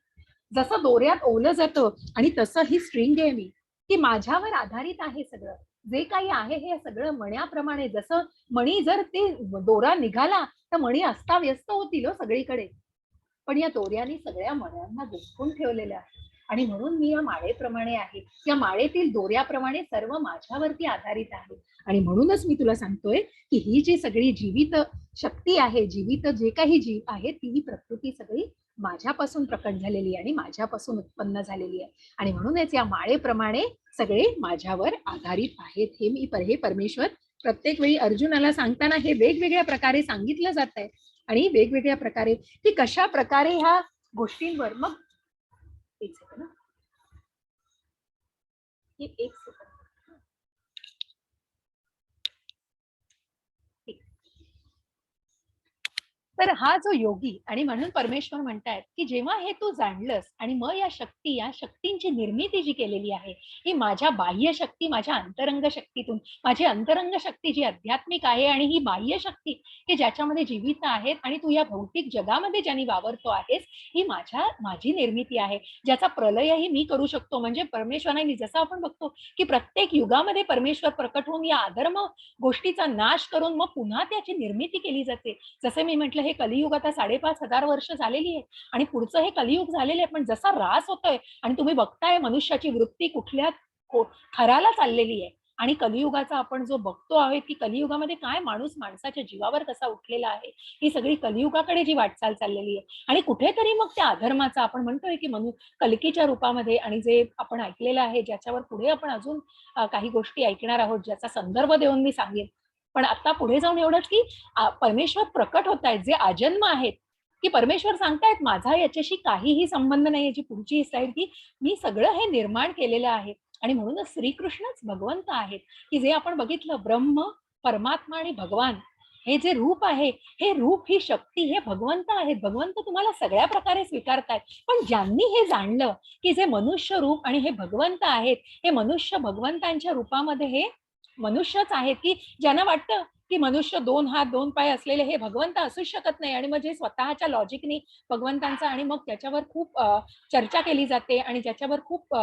जसं दोऱ्यात ओलं जातं आणि तसं ही स्ट्रिंग आहे मी, की माझ्यावर आधारित आहे सगळं. जे काही आहे हे सगळं मण्याप्रमाणे, जसं मणी, जर ते दोरा निघाला तर मणी अस्ताव्यस्त होतील सगळीकडे, पण या दोऱ्याने सगळ्या मण्यांना गुंफून ठेवलेलं आहे. आणि म्हणून मी या माळेप्रमाणे आहे, या माळेतील दोऱ्याप्रमाणे सर्व माझ्यावरती आधारित आहे. आणि म्हणूनच मी तुला सांगतोय की ही जी सगळी जीवित शक्ती आहे, जीवित जे काही जीव आहे, ती प्रकृती सगळी माझ्यापासून प्रकट झालेली आहे आणि माझ्यापासून उत्पन्न झालेली आहे. आणि म्हणूनच या माळेप्रमाणे सगळे माझ्यावर आधारित आहेत. हे परमेश्वर प्रत्येक वेळी अर्जुनाला सांगताना हे वेगवेगळ्या प्रकारे सांगितलं जात आहे. आणि वेगवेगळ्या प्रकारे, की कशा प्रकारे ह्या गोष्टींवर, मग एक सेकंड, एक सेकंड, तर हा जो योगी, आणि म्हणून परमेश्वर म्हणतायत की जेव्हा हे तू जाणलंस, आणि मग या शक्तींची निर्मिती जी केलेली आहे, ही माझ्या बाह्य शक्ती, माझ्या अंतरंग शक्तीतून, माझी अंतरंग शक्ती जी आध्यात्मिक आहे, आणि ही बाह्य शक्ती की ज्याच्यामध्ये जीवित आहेत, आणि तू या भौतिक जगामध्ये ज्याने वावरतो आहेस, ही माझी निर्मिती आहे, ज्याचा प्रलयही मी करू शकतो. म्हणजे परमेश्वराने, जसं आपण बघतो की प्रत्येक युगामध्ये परमेश्वर प्रकट होऊन या अधर्म गोष्टीचा नाश करून मग पुन्हा त्याची निर्मिती केली जाते. जसे मी म्हटलं, हे कलियुग आता 5,500 वर्ष झालेली आहे, आणि पुढचं हे कलियुग झालेले आहे. पण जसा ऱ्हास होतोय, आणि तुम्ही बघताय मनुष्याची वृत्ती कुठल्या थराला चाललेली आहे, आणि कलियुगाचा आपण जो बघतो आहोत, की कलियुगामध्ये काय माणूस माणसाच्या जीवावर कसा उठलेला आहे, ही सगळी कलियुगाकडे जी वाटचाल चाललेली आहे. आणि कुठेतरी मग त्या अधर्माचा, आपण म्हणतोय की कल्कीच्या रूपामध्ये, आणि जे आपण ऐकलेलं आहे, ज्याच्यावर पुढे आपण अजून काही गोष्टी ऐकणार आहोत, ज्याचा संदर्भ देऊन मी सांगेन. पण आता पुढे जाऊन एवढंच की परमेश्वर प्रकट होत आहेत, जे आजन्म आहेत, की परमेश्वर सांगतायत माझा याच्याशी काहीही संबंध नाही. याची पुढची स्लाइड, की मी सगळं हे निर्माण केलेलं आहे. आणि म्हणूनच श्रीकृष्णच भगवंत आहेत, की जे आपण बघितलं, ब्रह्म, परमात्मा आणि भगवान, हे जे रूप आहे, हे रूप, ही शक्ती, हे भगवंत आहेत. भगवंत तुम्हाला सगळ्या प्रकारे स्वीकारतायत. पण ज्यांनी हे जाणलं की जे मनुष्य रूप आणि हे भगवंत आहेत, हे मनुष्य भगवंतांच्या रूपामध्ये हे मनुष्यच आहेत, की ज्यांना वाटतं की मनुष्य 2 हात 2 पाय असलेले हे भगवंत असूच शकत नाही, आणि मग जे स्वतःच्या लॉजिकनी भगवंतांचा, आणि मग त्याच्यावर खूप चर्चा केली जाते आणि ज्याच्यावर खूप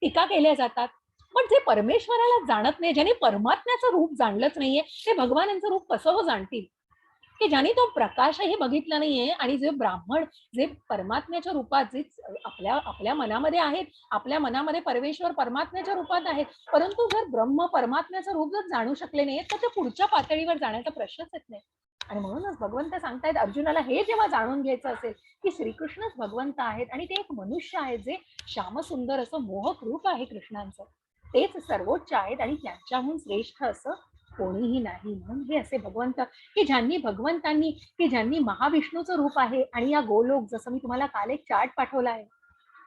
टीका केल्या जातात. पण जे परमेश्वराला जाणत नाही, ज्याने परमात्म्याचं रूप जाणलंच नाहीये, ते भगवानांचं रूप कसं हो जाणतील? की ज्याने तो प्रकाशही बघितला नाहीये, आणि जे ब्राह्मण जे परमात्म्याच्या रूपात जे आपल्या आपल्या मनामध्ये आहेत, आपल्या मनामध्ये परमेश्वर परमात्म्याच्या रूपात आहेत, परंतु जर ब्रह्म परमात्म्याचं रूप जर जाणू शकले नाही, तर ते पुढच्या पातळीवर जाण्याचा प्रश्नच येत नाही. आणि म्हणूनच भगवंत सांगतायत अर्जुनाला, हे जेव्हा जाणून घ्यायचं असेल की श्रीकृष्णच भगवंत आहेत आणि ते एक मनुष्य आहेत, जे श्यामसुंदर असं मोहक रूप आहे कृष्णांचं, तेच सर्वोच्च आहेत आणि त्यांच्याहून श्रेष्ठ असं कोणीही नाही. म्हणून हे असे भगवंत की ज्यांनी महाविष्णूचं रूप आहे, आणि या गोलोक, जसं मी तुम्हाला काल एक चार्ट पाठवला आहे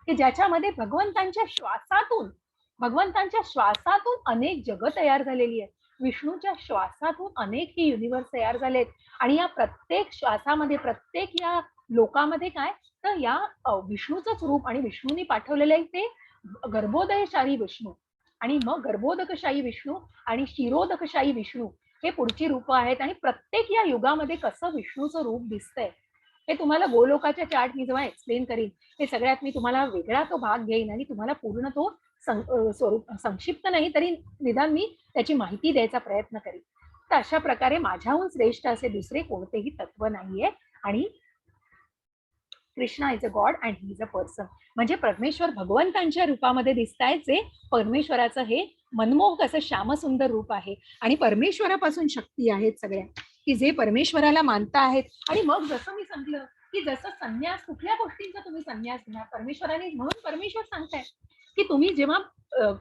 की ज्याच्यामध्ये भगवंतांच्या श्वासातून अनेक जग तयार झालेली आहेत. विष्णूच्या श्वासातून अनेक ही युनिवर्स तयार झालेत, आणि या प्रत्येक श्वासामध्ये, प्रत्येक या लोकामध्ये काय, तर या विष्णूचंच रूप, आणि विष्णूंनी पाठवलेले ते गर्भोदयशाही विष्णू, आणि मग गर्भोदकशाही विष्णू आणि शिरोदकशाही विष्णू, हे पुढची रूप आहेत. आणि प्रत्येक या युगामध्ये कसं विष्णूचं रूप दिसतंय, हे तुम्हाला गोलोकाच्या चार्ट मी जेव्हा एक्सप्लेन करीन, हे सगळ्यात मी तुम्हाला वेगळा तो भाग घेईन आणि तुम्हाला पूर्ण तो स्वरूप संक्षिप्त नाही तरी निदान मी त्याची माहिती द्यायचा प्रयत्न करीन. तर अशा प्रकारे माझ्याहून श्रेष्ठ असे दुसरे कोणतेही तत्व नाहीये, आणि Krishna is a God and he is a person. म्हणजे परमेश्वर भगवंतांच्या रूपामध्ये दिसतायत, जे परमेश्वराचं हे मनमोहक असं श्यामसुंदर रूप आहे, आणि परमेश्वरापासून शक्ती आहेत सगळ्या, की जे परमेश्वराला मानता आहेत. आणि मग जसं मी सांगितलं की जसं संन्यास, कुठल्या गोष्टींचा तुम्ही संन्यास घ्या परमेश्वराने, म्हणून परमेश्वर सांगताय की तुम्ही जेव्हा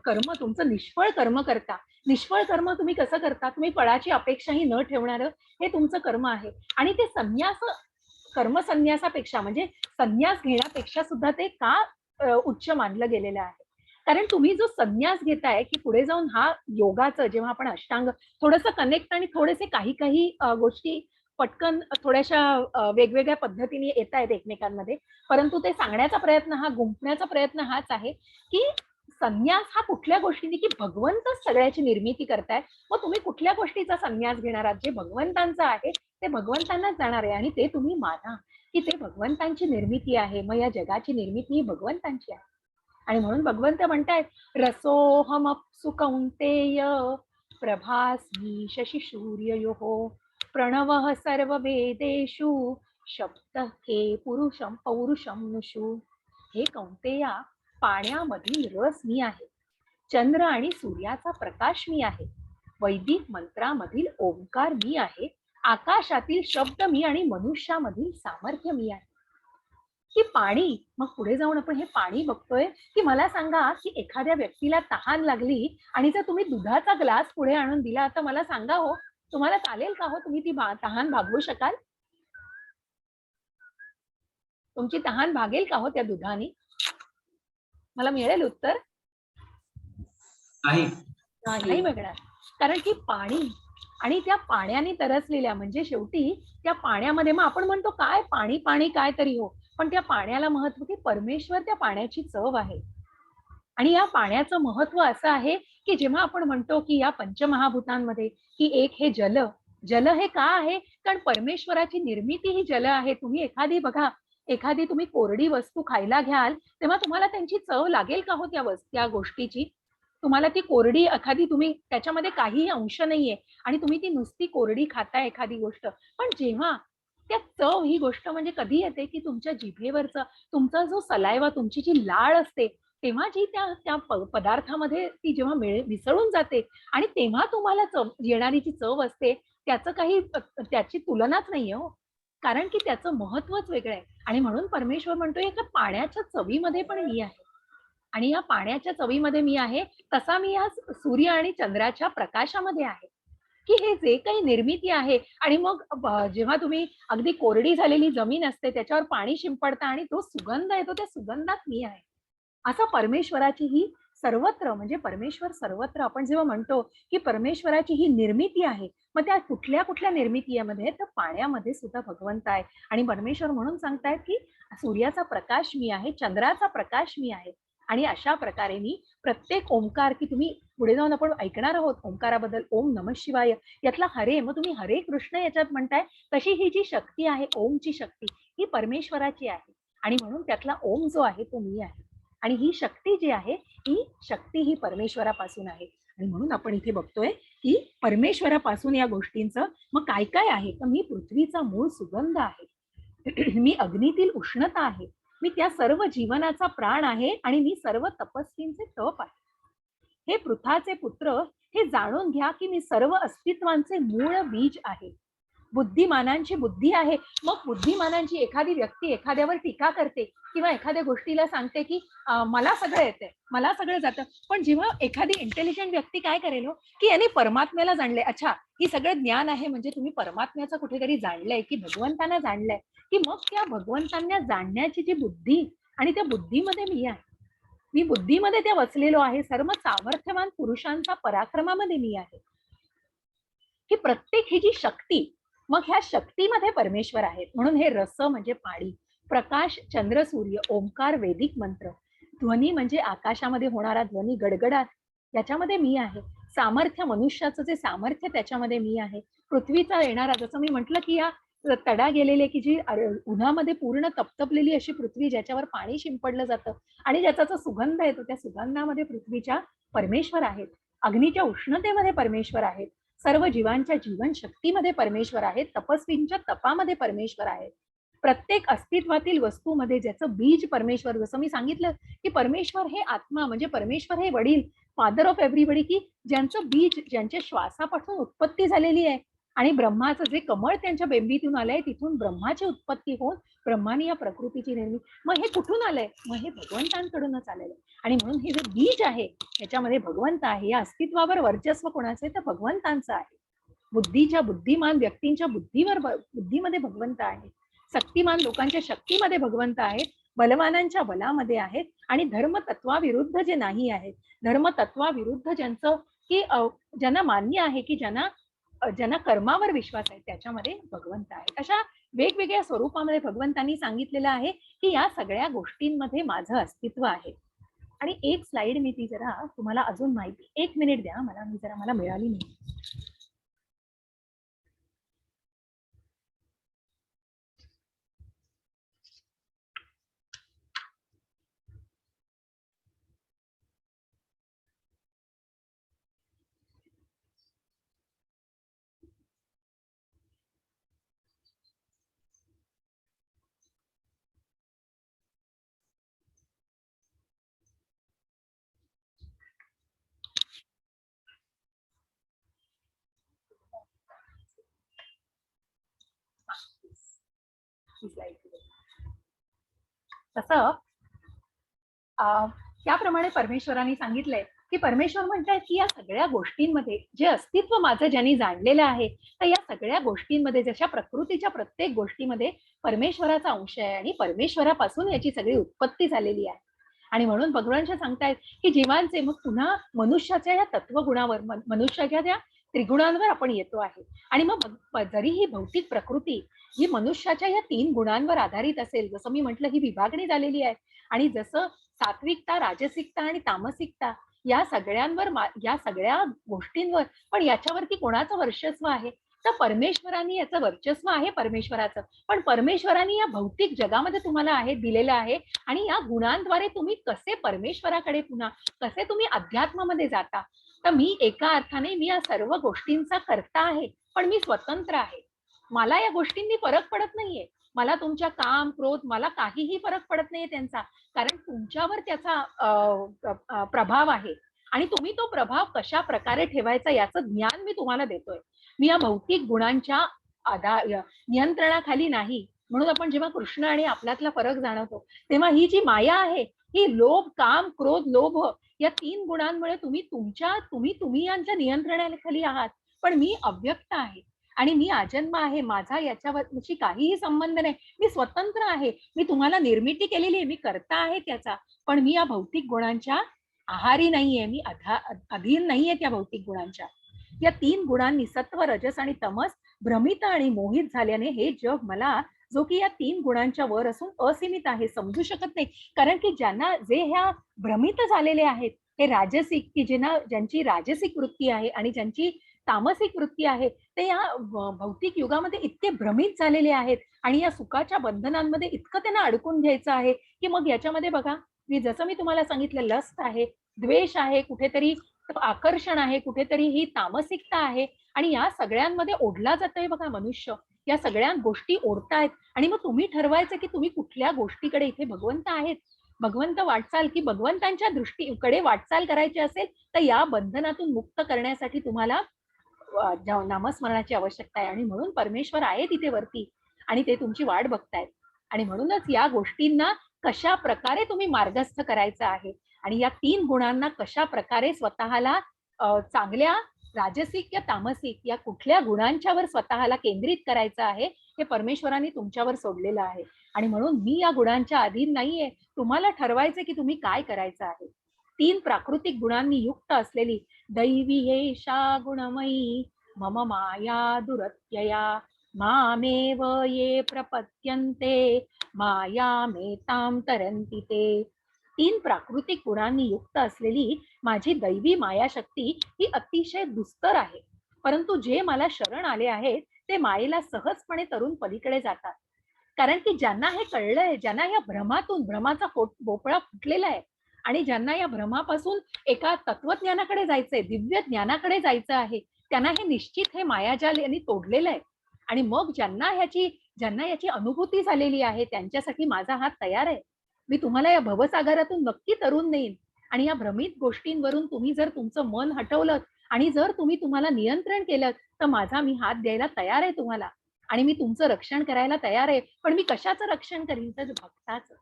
कर्म, तुमचं निष्फळ कर्म करता, निष्फळ कर्म तुम्ही कसं करता, तुम्ही फळाची अपेक्षाही न ठेवणारं हे तुमचं कर्म आहे. आणि ते संन्यास, कर्मसन्यासापेक्षा म्हणजे संन्यास घेण्यापेक्षा सुद्धा ते का उच्च मानलं गेलेलं आहे. कारण तुम्ही जो संन्यास घेताय की पुढे जाऊन हा योगाचं, जेव्हा आपण अष्टांग थोडंसं कनेक्ट, आणि थोडेसे काही काही गोष्टी पटकन थोड्याशा वेगवेगळ्या पद्धतीने येत आहेत एकमेकांमध्ये, परंतु ते सांगण्याचा प्रयत्न, हा गुंफण्याचा प्रयत्न हाच आहे की संन्यास हा कुठल्या गोष्टीने, की भगवंतच सगळ्याची निर्मिती करताय, मग तुम्ही कुठल्या गोष्टीचा संन्यास घेणार आहात? जे भगवंतांचं आहे ते भगवंतांनाच जाणार आहे, आणि ते तुम्ही माना की ते भगवंतांची निर्मिती आहे. मग या जगाची निर्मिती ही भगवंतांची आहे. आणि म्हणून भगवंत म्हणतायत रसोहमप्सु कौंतेय प्रभास्मी शशी सूर्ययोः प्रणवः सर्ववेदेषु शब्द हे पुरुषम पौरुषम नुषु. हे कौंतेया, पाण्यामधील रस मी आहे, चंद्र आणि सूर्याचा प्रकाश मी आहे, वैदिक मंत्रामधील ओंकार मी आहे, आकाशातील शब्द मी, आणि मनुष्यामधील सामर्थ्य मी आहे. की पाणी, मग पुढे जाऊन आपण हे पाणी बघतोय की मला सांगा की एखाद्या व्यक्तीला तहान लागली, आणि जर तुम्ही दुधाचा ग्लास पुढे आणून दिला, तर मला सांगा हो, तुम्हाला चालेल का हो? तुम्ही ती तहान भागवू शकाल? तुमची तहान भागेल का हो त्या दुधाने? मला मिळेल उत्तर? नाही बघणार. कारण की पाणी, आणि त्या पाण्याने तरसलेल्या, म्हणजे शेवटी त्या पाण्यामध्ये, मग आपण म्हणतो काय पाणी पाणी काय तरी हो, पण त्या पाण्याला महत्व, की परमेश्वर त्या पाण्याची चव आहे. आणि या पाण्याचं महत्व असं आहे की जेव्हा आपण म्हणतो की या पंचमहाभूतांमध्ये की एक हे जल, जल हे का आहे? कारण परमेश्वराची निर्मिती ही जल आहे. तुम्ही एखादी बघा, एखादी तुम्ही कोरडी वस्तू खायला घ्याल, तेव्हा तुम्हाला त्यांची चव लागेल का हो त्या गोष्टीची? तुम्हाला ती कोरडी एखादी, तुम्ही त्याच्यामध्ये काहीही अंश नाहीये आणि तुम्ही ती नुसती कोरडी खाताय एखादी गोष्ट, पण जेव्हा त्या चव ही गोष्ट म्हणजे कधी येते की तुमच्या जिभेवरचं, तुमचा जो सलायवा, तुमची जी लाळ असते, तेव्हा जी त्या त्या पदार्थामध्ये ती जेव्हा मिसळून जाते, आणि तेव्हा तुम्हाला चव येणारी जी चव असते, त्याचं काही त्याची तुलनाच नाहीये हो. कारण की त्याचं महत्वच वेगळं आहे. आणि म्हणून परमेश्वर म्हणतोय का पाण्याच्या चवीमध्ये पण मी आहे, आणि या पाण्याच्या चवीमध्ये मी आहे, तसा मी या सूर्य आणि चंद्राच्या प्रकाशामध्ये आहे. की हे जे काही निर्मिती आहे, आणि मग जेव्हा तुम्ही अगदी कोरडी झालेली जमीन असते, त्याच्यावर पाणी शिंपडता आणि तो सुगंध येतो, त्या सुगंधात मी आहे. असं परमेश्वराची ही सर्वत्र, म्हणजे परमेश्वर सर्वत्र, आपण जेव्हा म्हणतो की परमेश्वराची ही निर्मिती आहे, मग त्या कुठल्या कुठल्या निर्मितीमध्ये, तर पाण्यामध्ये सुद्धा भगवंत आहे. आणि परमेश्वर म्हणून सांगतायत की सूर्याचा प्रकाश मी आहे, चंद्राचा प्रकाश मी आहे. आणि अशा प्रकारे मी प्रत्येक ओंकार, की तुम्ही पुढे जाऊन आपण ऐकणार आहोत ओंकाराबद्दल. ओम नमः शिवाय यातला हरे, मग तुम्ही हरे कृष्ण याच्यात म्हणताय, तशी ही जी शक्ती आहे, ओमची शक्ती, ही परमेश्वराची आहे. आणि म्हणून त्यातला ओम जो आहे तो मी आहे. आणि ही शक्ती जी आहे, ही शक्ती ही परमेश्वरापासून आहे. आणि म्हणून आपण इथे बघतोय की परमेश्वरापासून या गोष्टींचं मग काय काय आहे. तर मी पृथ्वीचा मूळ सुगंध आहे. मी अग्नीतील उष्णता आहे. मी त्या सर्व जीवनाचा प्राण आहे आणि मी सर्व तपस्वींचे तप आहे. हे पृथाचे पुत्र, हे जाणून घ्या की मी सर्व अस्तित्वांचे मूळ बीज आहे. बुद्धिमानांची बुद्धी आहे. मग बुद्धिमानांची एखादी व्यक्ती एखाद्यावर टीका करते किंवा एखाद्या गोष्टीला सांगते की मला सगळं येतंय, मला सगळं जातं. पण जेव्हा एखादी इंटेलिजंट व्यक्ती काय करेल हो, की यांनी परमात्म्याला जाणलंय, अच्छा ही सगळं ज्ञान आहे म्हणजे तुम्ही परमात्म्याचं कुठेतरी जाणलंय की भगवंतांना जाणलंय, की मग त्या भगवंतांना जाणण्याची जी बुद्धी आणि त्या बुद्धीमध्ये मी आहे. मी बुद्धीमध्ये त्या वसलेलो आहे. सर्व सामर्थ्यवान पुरुषांचा पराक्रमामध्ये मी आहे. ही प्रत्येक ही जी शक्ती, मग ह्या शक्तीमध्ये परमेश्वर आहेत. म्हणून हे रस म्हणजे पाणी, प्रकाश चंद्र सूर्य, ओंकार वैदिक मंत्र, ध्वनी म्हणजे आकाशामध्ये होणारा ध्वनी गडगडाट, याच्यामध्ये मी आहे. सामर्थ्य मनुष्याचं जे सामर्थ्य त्याच्यामध्ये मी आहे. पृथ्वीचा येणारा, जसं मी म्हटलं की या तडा गेलेले की जी उन्हामध्ये पूर्ण तपतपलेली अशी पृथ्वी, ज्याच्यावर पाणी शिंपडलं जातं आणि ज्याचा जो सुगंध येतो, त्या सुगंधामध्ये पृथ्वीच्या परमेश्वर आहेत. अग्नीच्या उष्णतेमध्ये परमेश्वर आहेत. सर्व जीवांच्या जीवन शक्तीमध्ये परमेश्वर आहेत. तपस्वींच्या तपामध्ये परमेश्वर आहेत. प्रत्येक अस्तित्वातील वस्तूमध्ये ज्याचं बीज परमेश्वर, जसं मी सांगितलं की परमेश्वर हे आत्मा म्हणजे परमेश्वर हे वडील, फादर ऑफ एव्हरीबडी, की ज्यांचं बीज, ज्यांच्या श्वासापासून उत्पत्ती झालेली आहे. आणि ब्रह्माचं जे कमळ त्यांच्या बेंबीतून आलंय, तिथून ब्रह्माची उत्पत्ती होऊन ब्रह्माने या प्रकृतीची निर्मिती. मग हे कुठून आलंय? मग हे भगवंतांकडूनच आलेलं आहे. आणि म्हणून हे जे बीज आहे त्याच्यामध्ये भगवंत आहे. या अस्तित्वावर वर्चस्व कोणाचं आहे? तर भगवंतांचं आहे. बुद्धीच्या बुद्धिमान व्यक्तींच्या बुद्धीमध्ये भगवंत आहे. शक्तिमान लोकांच्या शक्तीमध्ये भगवंत आहेत. बलवानांच्या बलामध्ये आहेत. आणि धर्मतत्वाविरुद्ध जे नाही आहेत, धर्मतत्वाविरुद्ध ज्यांचं की ज्यांना मान्य आहे, की ज्यांना कर्मावर विश्वास आहे, त्याच्यामध्ये भगवंत आहे. अशा वेगवेगळ्या स्वरूपामध्ये भगवंतांनी सांगितलेलं आहे की या सगळ्या गोष्टींमध्ये माझं अस्तित्व आहे. आणि एक स्लाइड मी ती जरा तुम्हाला अजून माहिती, 1 मिनिट द्या मला मिळाली नाही. तसं त्याप्रमाणे परमेश्वरांनी सांगितलंय की परमेश्वर म्हणतायत की या सगळ्या गोष्टींमध्ये जे अस्तित्व माझं ज्यांनी जाणलेलं आहे, तर या सगळ्या गोष्टींमध्ये, जशा प्रकृतीच्या प्रत्येक गोष्टीमध्ये परमेश्वराचा अंश आहे आणि परमेश्वरापासून याची सगळी उत्पत्ती झालेली आहे. आणि म्हणून भगवान सांगतायत की जीवांचे, मग पुन्हा मनुष्याच्या या तत्वगुणावर, मनुष्याच्या त्या त्रिगुणांवर आपण येतो आहे. आणि मग जरी ही भौतिक प्रकृती ही मनुष्याच्या या 3 गुणांवर आधारित असेल, जसं मी म्हटलं ही विभागणी झालेली आहे. आणि जसं सात्विकता, राजसिकता आणि तामसिकता या सगळ्यांवर, या सगळ्या गोष्टींवर, पण याच्यावरती कोणाचं वर्चस्व आहे? तर परमेश्वरांनी याचं वर्चस्व आहे, परमेश्वराचं. पण परमेश्वरांनी या भौतिक जगामध्ये तुम्हाला आहे दिलेलं आहे. आणि या गुणांद्वारे तुम्ही कसे परमेश्वराकडे, पुन्हा कसे तुम्ही अध्यात्मामध्ये जाता. तर मी एका अर्थाने मी या सर्व गोष्टींचा कर्ता आहे, पण मी स्वतंत्र आहे. मला या गोष्टींनी फरक पडत नाहीये. मला तुमच्या काम, क्रोध, मला काहीही फरक पडत नाहीये त्यांचा. कारण तुमच्यावर त्याचा प्रभाव आहे. आणि तुम्ही तो प्रभाव कशा प्रकारे ठेवायचा याचं ज्ञान मी तुम्हाला देतोय. मी या भौतिक गुणांच्या नियंत्रणाखाली नाही. म्हणून आपण जेव्हा कृष्ण आणि आपल्यातला फरक जाणवतो, तेव्हा ही जी माया आहे, ही लोभ, काम, क्रोध, लोभ या 3 गुणांमुळे तुम्ही यांच्या नियंत्रणाखाली आहात. पण मी अव्यक्त आहे आणि मी अजन्म आहे. माझा याच्यावरची काहीही संबंध नाही. मी स्वतंत्र आहे. मी तुम्हाला निर्मिती केलेली आहे. मी कर्ता आहे त्याचा. पण मी या भौतिक गुणांच्या आहारी नाहीये. मी अधीन नाहीये त्या भौतिक गुणांच्या. या 3 गुणांनी, सत्व, रजस आणि तमस, भ्रमित आणि मोहित झाल्याने हे जग मला, जो की या 3 गुणांच्या वर असून असीमित आहे, समजू शकत नाही. कारण की ज्यांना, जे ह्या भ्रमित झालेले आहेत, हे राजसिक, की ज्यांची राजसिक वृत्ती आहे आणि ज्यांची तामसिक वृत्ती आहे, ते या भौतिक युगामध्ये इतके भ्रमित झालेले आहेत आणि या सुखाच्या बंधनांमध्ये इतकं त्यांना अडकून घ्यायचं आहे, की मग याच्यामध्ये बघा, जसं मी तुम्हाला सांगितलं, लस्ट आहे, द्वेष आहे, कुठेतरी आकर्षण आहे, कुठेतरी ही तामसिकता आहे आणि या सगळ्यांमध्ये ओढला जातोय बघा मनुष्य. या सगळ्या गोष्टी ओढतायत आणि मग तुम्ही ठरवायचं की तुम्ही कुठल्या गोष्टीकडे, इथे भगवंत आहेत, भगवंत वाटचाल, की भगवंतांच्या दृष्टीकडे वाटचाल करायची असेल तर या बंधनातून मुक्त करण्यासाठी तुम्हाला नामस्मरणाची आवश्यकता आहे. आणि म्हणून परमेश्वर आहे तिथे वरती आणि ते तुमची वाट बघतायत. आणि म्हणूनच या गोष्टींना कशा प्रकारे तुम्ही मार्गस्थ करायचं आहे आणि या 3 गुणांना कशा प्रकारे स्वतःला चांगल्या राजसिक या तामसिक या कुठल्या गुणांच्यावर स्वतःला केंद्रित करायचं आहे, हे परमेश्वराने तुमच्यावर सोडलेलं आहे. आणि म्हणून मी या गुणांच्या अधीन नाहीये. तुम्हाला ठरवायचं की तुम्ही काय करायचं आहे. 3 प्राकृतिक गुणांनी युक्त असलेली दैवी एषा गुणमयी मम माया दुरत्यया मामेव ये प्रपद्यन्ते मायामेतां तरन्ति ते. 3 प्राकृतिक गुणांनी युक्त असलेली माझी दैवी मायाशक्ती ही अतिशय दुस्तर आहे. परंतु जे मला शरण आले आहेत ते मायेला सहजपणे तरून पलीकडे जातात. कारण की ज्यांना हे कळलंय, ज्यांना या भ्रमाचा भोपळा फुटलेला आहे आणि ज्यांना या भ्रमापासून एका तत्वज्ञानाकडे जायचंय, दिव्य ज्ञानाकडे जायचं आहे, त्यांना हे निश्चित हे मायाजाल यांनी तोडलेलं आहे. आणि मग ज्यांना याची अनुभूती झालेली आहे त्यांच्यासाठी माझा हात तयार आहे. मी तुम्हाला या भवसागरातून नक्की तरून नेईन. आणि या भ्रमित गोष्टींवरून तुम्ही जर तुमचं मन हटवलं आणि जर तुम्हाला नियंत्रण केलं तर माझा मी हात द्यायला तयार आहे तुम्हाला. आणि मी तुमचं रक्षण करायला तयार आहे. पण मी कशाचं रक्षण करीन? तर भक्ताचं,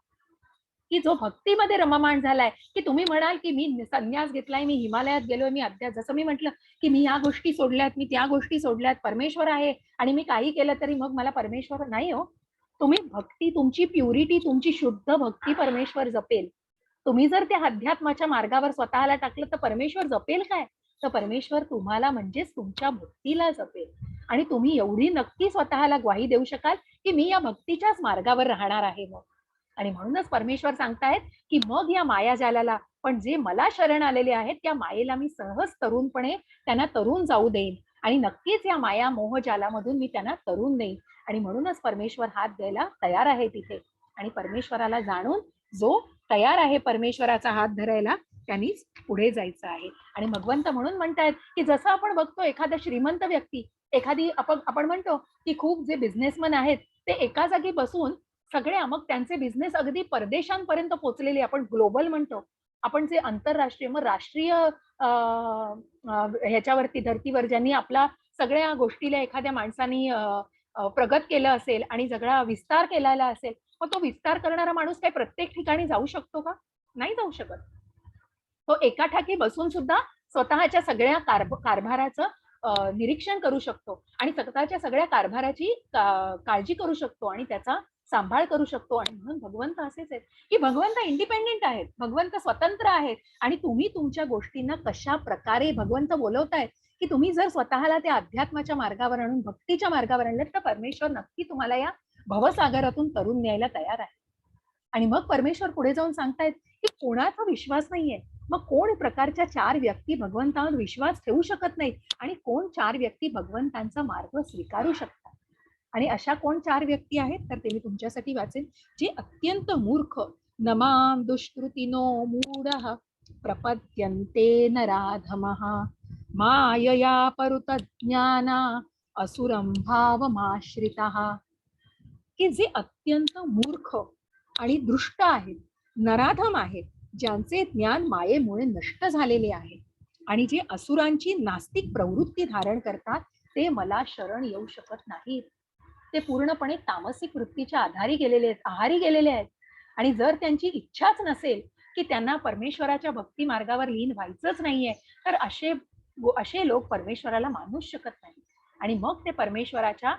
की जो भक्तीमध्ये रममाण झालाय. की तुम्ही म्हणाल की मी संन्यास घेतलाय, मी हिमालयात गेलोय, मी जसं मी म्हटलं की मी या गोष्टी सोडल्यात, मी त्या गोष्टी सोडल्यात, परमेश्वर आहे आणि मी काही केलं तरी मग मला परमेश्वर नाही. हो, तुम्ही भक्ती, तुमची प्युरिटी, तुमची शुद्ध भक्ती परमेश्वर जपेल. तुम्ही जर त्या अध्यात्माच्या मार्गावर स्वतःला टाकलं तर परमेश्वर जपेल काय? तर परमेश्वर तुम्हाला म्हणजेच तुमच्या भक्तीला जपेल. आणि तुम्ही एवढी नक्की स्वतःला ग्वाही देऊ शकाल की मी या भक्तीच्याच मार्गावर राहणार आहे मग. आणि म्हणूनच परमेश्वर सांगतायत की मग या मायाजालाला, पण जे मला शरण आलेले आहेत त्या मायेला मी सहज तरुणपणे त्यांना तरुण जाऊ देईन आणि नक्कीच या माया मोहजालामधून मी त्यांना तरुण देईन. आणि म्हणूनच परमेश्वर हात द्यायला तयार आहे तिथे. आणि परमेश्वराला जाणून जो तयार आहे परमेश्वराचा हात धरायला, त्यांनीच पुढे जायचं आहे. आणि भगवंत म्हणून म्हणतायत की जसं आपण बघतो एखादा श्रीमंत व्यक्ती, एखादी आपण म्हणतो की खूप जे बिझनेसमन आहेत ते एका जागी बसून सगळ्या, मग त्यांचे बिझनेस अगदी परदेशांपर्यंत पोहोचलेले, आपण ग्लोबल म्हणतो, आपण जे आंतरराष्ट्रीय, मग राष्ट्रीय ह्याच्यावरती धर्तीवर ज्यांनी आपला सगळ्या गोष्टीला एखाद्या माणसानी प्रगत केलं असेल आणि सगळा विस्तार केलेला असेल, मग तो विस्तार करणारा माणूस काही प्रत्येक ठिकाणी जाऊ शकतो का? नाही जाऊ शकत. तो एका ठाकी बसून सुद्धा स्वतःच्या सगळ्या कारभाराचं निरीक्षण करू शकतो आणि स्वतःच्या सगळ्या कारभाराची काळजी करू शकतो आणि त्याचा सांभाळ करू शकतो. आणि म्हणून भगवंत असेच आहेत की भगवंत इंडिपेंडेंट आहेत, भगवंत स्वतंत्र आहेत. आणि तुम्ही तुमच्या गोष्टींना कशा प्रकारे भगवंत बोलवतायत की तुम्ही जर स्वतःला त्या अध्यात्माच्या मार्गावर आणून भक्तीच्या मार्गावर आणलं तर परमेश्वर नक्की तुम्हाला या भवसागरातून तरुण न्यायला तयार आहे. आणि मग परमेश्वर पुढे जाऊन सांगतायत की कोणाचा विश्वास नाहीये. मग कोण प्रकारच्या 4 व्यक्ती भगवंतावर विश्वास ठेवू शकत नाहीत आणि कोण 4 व्यक्ती भगवंतांचा मार्ग स्वीकारू शकतात. आणि अशा कोण 4 व्यक्ती आहेत तर ते मी तुमच्यासाठी वाचेन. जे अत्यंत मूर्ख, नमाम दुष्कृतिनो मूढः प्रपद्यन्ते नराधमः मायया परुतज्ञाना असुरं भावमाश्रितः. की जे अत्यंत मूर्ख आणि दृष्ट आहेत, नराधम आहेत, ज्यांचे ज्ञान मायेमुळे नष्ट झालेले आहे आणि जे असुरांची नास्तिक प्रवृत्ती धारण करतात, ते मला शरण येऊ शकत नाहीत. ते पूर्णपणे तामसिक वृत्तीच्या आहारी गेलेले आहेत. आणि जर त्यांची इच्छाच नसेल की त्यांना परमेश्वराच्या भक्ती मार्गावर लीन व्हायचंच नाहीये, तर असे लोक परमेश्वराला मानूच शकत नाही. आणि मग ते परमेश्वराच्या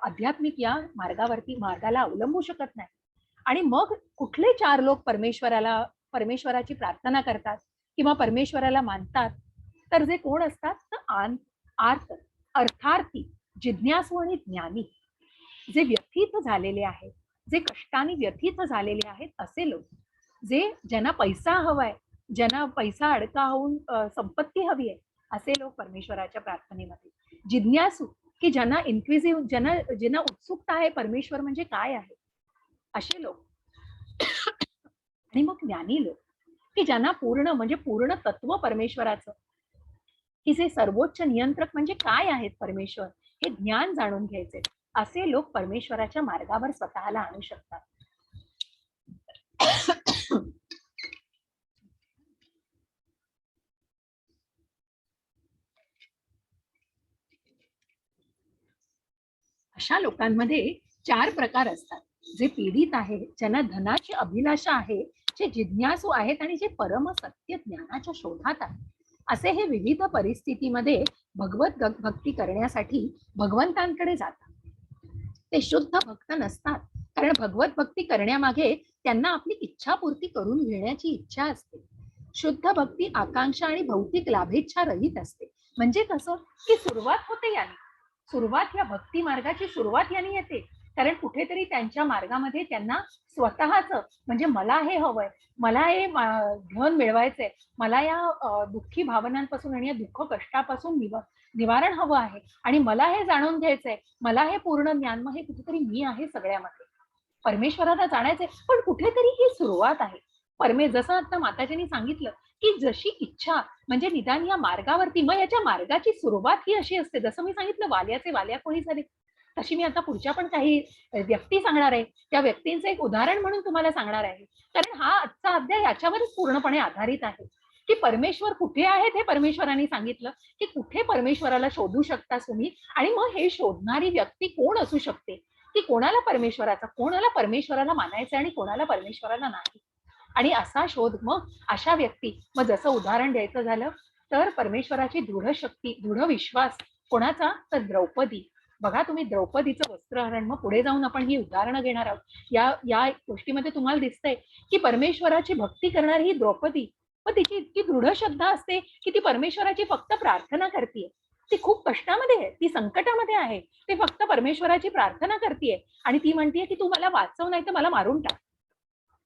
आध्यात्मिक या मार्गाला अवलंबू शकत नाही. आणि मग कुठले 4 लोक परमेश्वराची प्रार्थना करतात किंवा परमेश्वराला मानतात, तर जे कोण असतात तर अर्थार्थी, जिज्ञासू आणि ज्ञानी, जे व्यथित झालेले आहेत, जे कष्टाने व्यथित झालेले आहेत, असे लोक, ज्यांना पैसा हवाय ज्यांना पैसा अडका होऊन संपत्ती हवी आहे, असे लोक परमेश्वराच्या प्रार्थनेमध्ये. जिज्ञासू, की ज्यांना इन्क्विजिव्ह, ज्यांना उत्सुकता आहे परमेश्वर म्हणजे काय आहे, असे लोक. आणि मग ज्ञानी लोक, की ज्यांना पूर्ण तत्व परमेश्वराचं, की जे सर्वोच्च नियंत्रक म्हणजे काय आहेत परमेश्वर, हे ज्ञान जाणून घ्यायचे, असे लोक परमेश्वराच्या मार्गावर स्वतःला आणू शकतात. अशा लोकांमध्ये 4 प्रकार असतात. जे पीडित आहे, ज्यांना धनाची अभिलाषा आहे, जे जिज्ञासू आहेत आणि जे परमसत्य ज्ञानाच्या शोधात आहेत. असे हे विविध परिस्थितीमध्ये भगवत भक्ती करण्यासाठी भगवंतांकडे जातात. ते शुद्ध भक्त नसतात, कारण भगवत भक्ती करण्यामागे त्यांना आपली इच्छापूर्ती करून घेण्याची इच्छा असते. शुद्ध भक्ती आकांक्षा आणि भौतिक लाभेच्छा रहित असते. म्हणजे कसं, की सुरुवात होते याने, सुरुवात या भक्ती मार्गाची सुरुवात याने येते, कारण कुठेतरी त्यांच्या मार्गामध्ये त्यांना स्वतःच, म्हणजे मला हे हवंय, मला हे धन मिळवायचंय, मला या दुःखी भावनांपासून आणि या दुःख कष्टापासून निवारण हवं आहे, आणि मला हे जाणून घ्यायचंय, मला हे पूर्ण ज्ञान, मग हे कुठेतरी मी आहे सगळ्यामध्ये, परमेश्वराला जाणायचंय. पण कुठेतरी ही सुरुवात आहे. जसं आता माताजींनी सांगितलं, की जशी इच्छा, म्हणजे निदान या मार्गावरती, मग याच्या मार्गाची सुरुवात ही अशी असते, जसं मी सांगितलं वाल्याचे वाल्या कोणी झाले, तशी मी आता पुढच्या पण काही व्यक्ती सांगणार आहे. त्या व्यक्तींचं एक उदाहरण म्हणून तुम्हाला सांगणार आहे, कारण हा आजचा अध्याय याच्यावरच पूर्णपणे आधारित आहे, की परमेश्वर कुठे आहेत हे परमेश्वरांनी सांगितलं, की कुठे परमेश्वराला शोधू शकता तुम्ही, आणि मग हे शोधणारी व्यक्ती कोण असू शकते, की कोणाला परमेश्वराला मानायचं आणि कोणाला परमेश्वराला नाही. आणि असा शोध, मग अशा व्यक्ती, मग जसं उदाहरण द्यायचं झालं तर परमेश्वराची दृढ शक्ती, दृढ विश्वास कोणाचा, तर द्रौपदी. बघा तुम्ही, द्रौपदीचं वस्त्रहरण, मग पुढे जाऊन आपण ही उदाहरणं घेणार आहोत. या या गोष्टीमध्ये तुम्हाला दिसतंय की परमेश्वराची भक्ती करणारी ही द्रौपदी, मग तिची इतकी दृढ श्रद्धा असते की ती परमेश्वराची फक्त प्रार्थना करते. ती खूप कष्टामध्ये आहे, ती संकटामध्ये आहे, ती फक्त परमेश्वराची प्रार्थना करते आणि ती म्हणते की तू मला वाचव, नाही तर मला मारून टाक,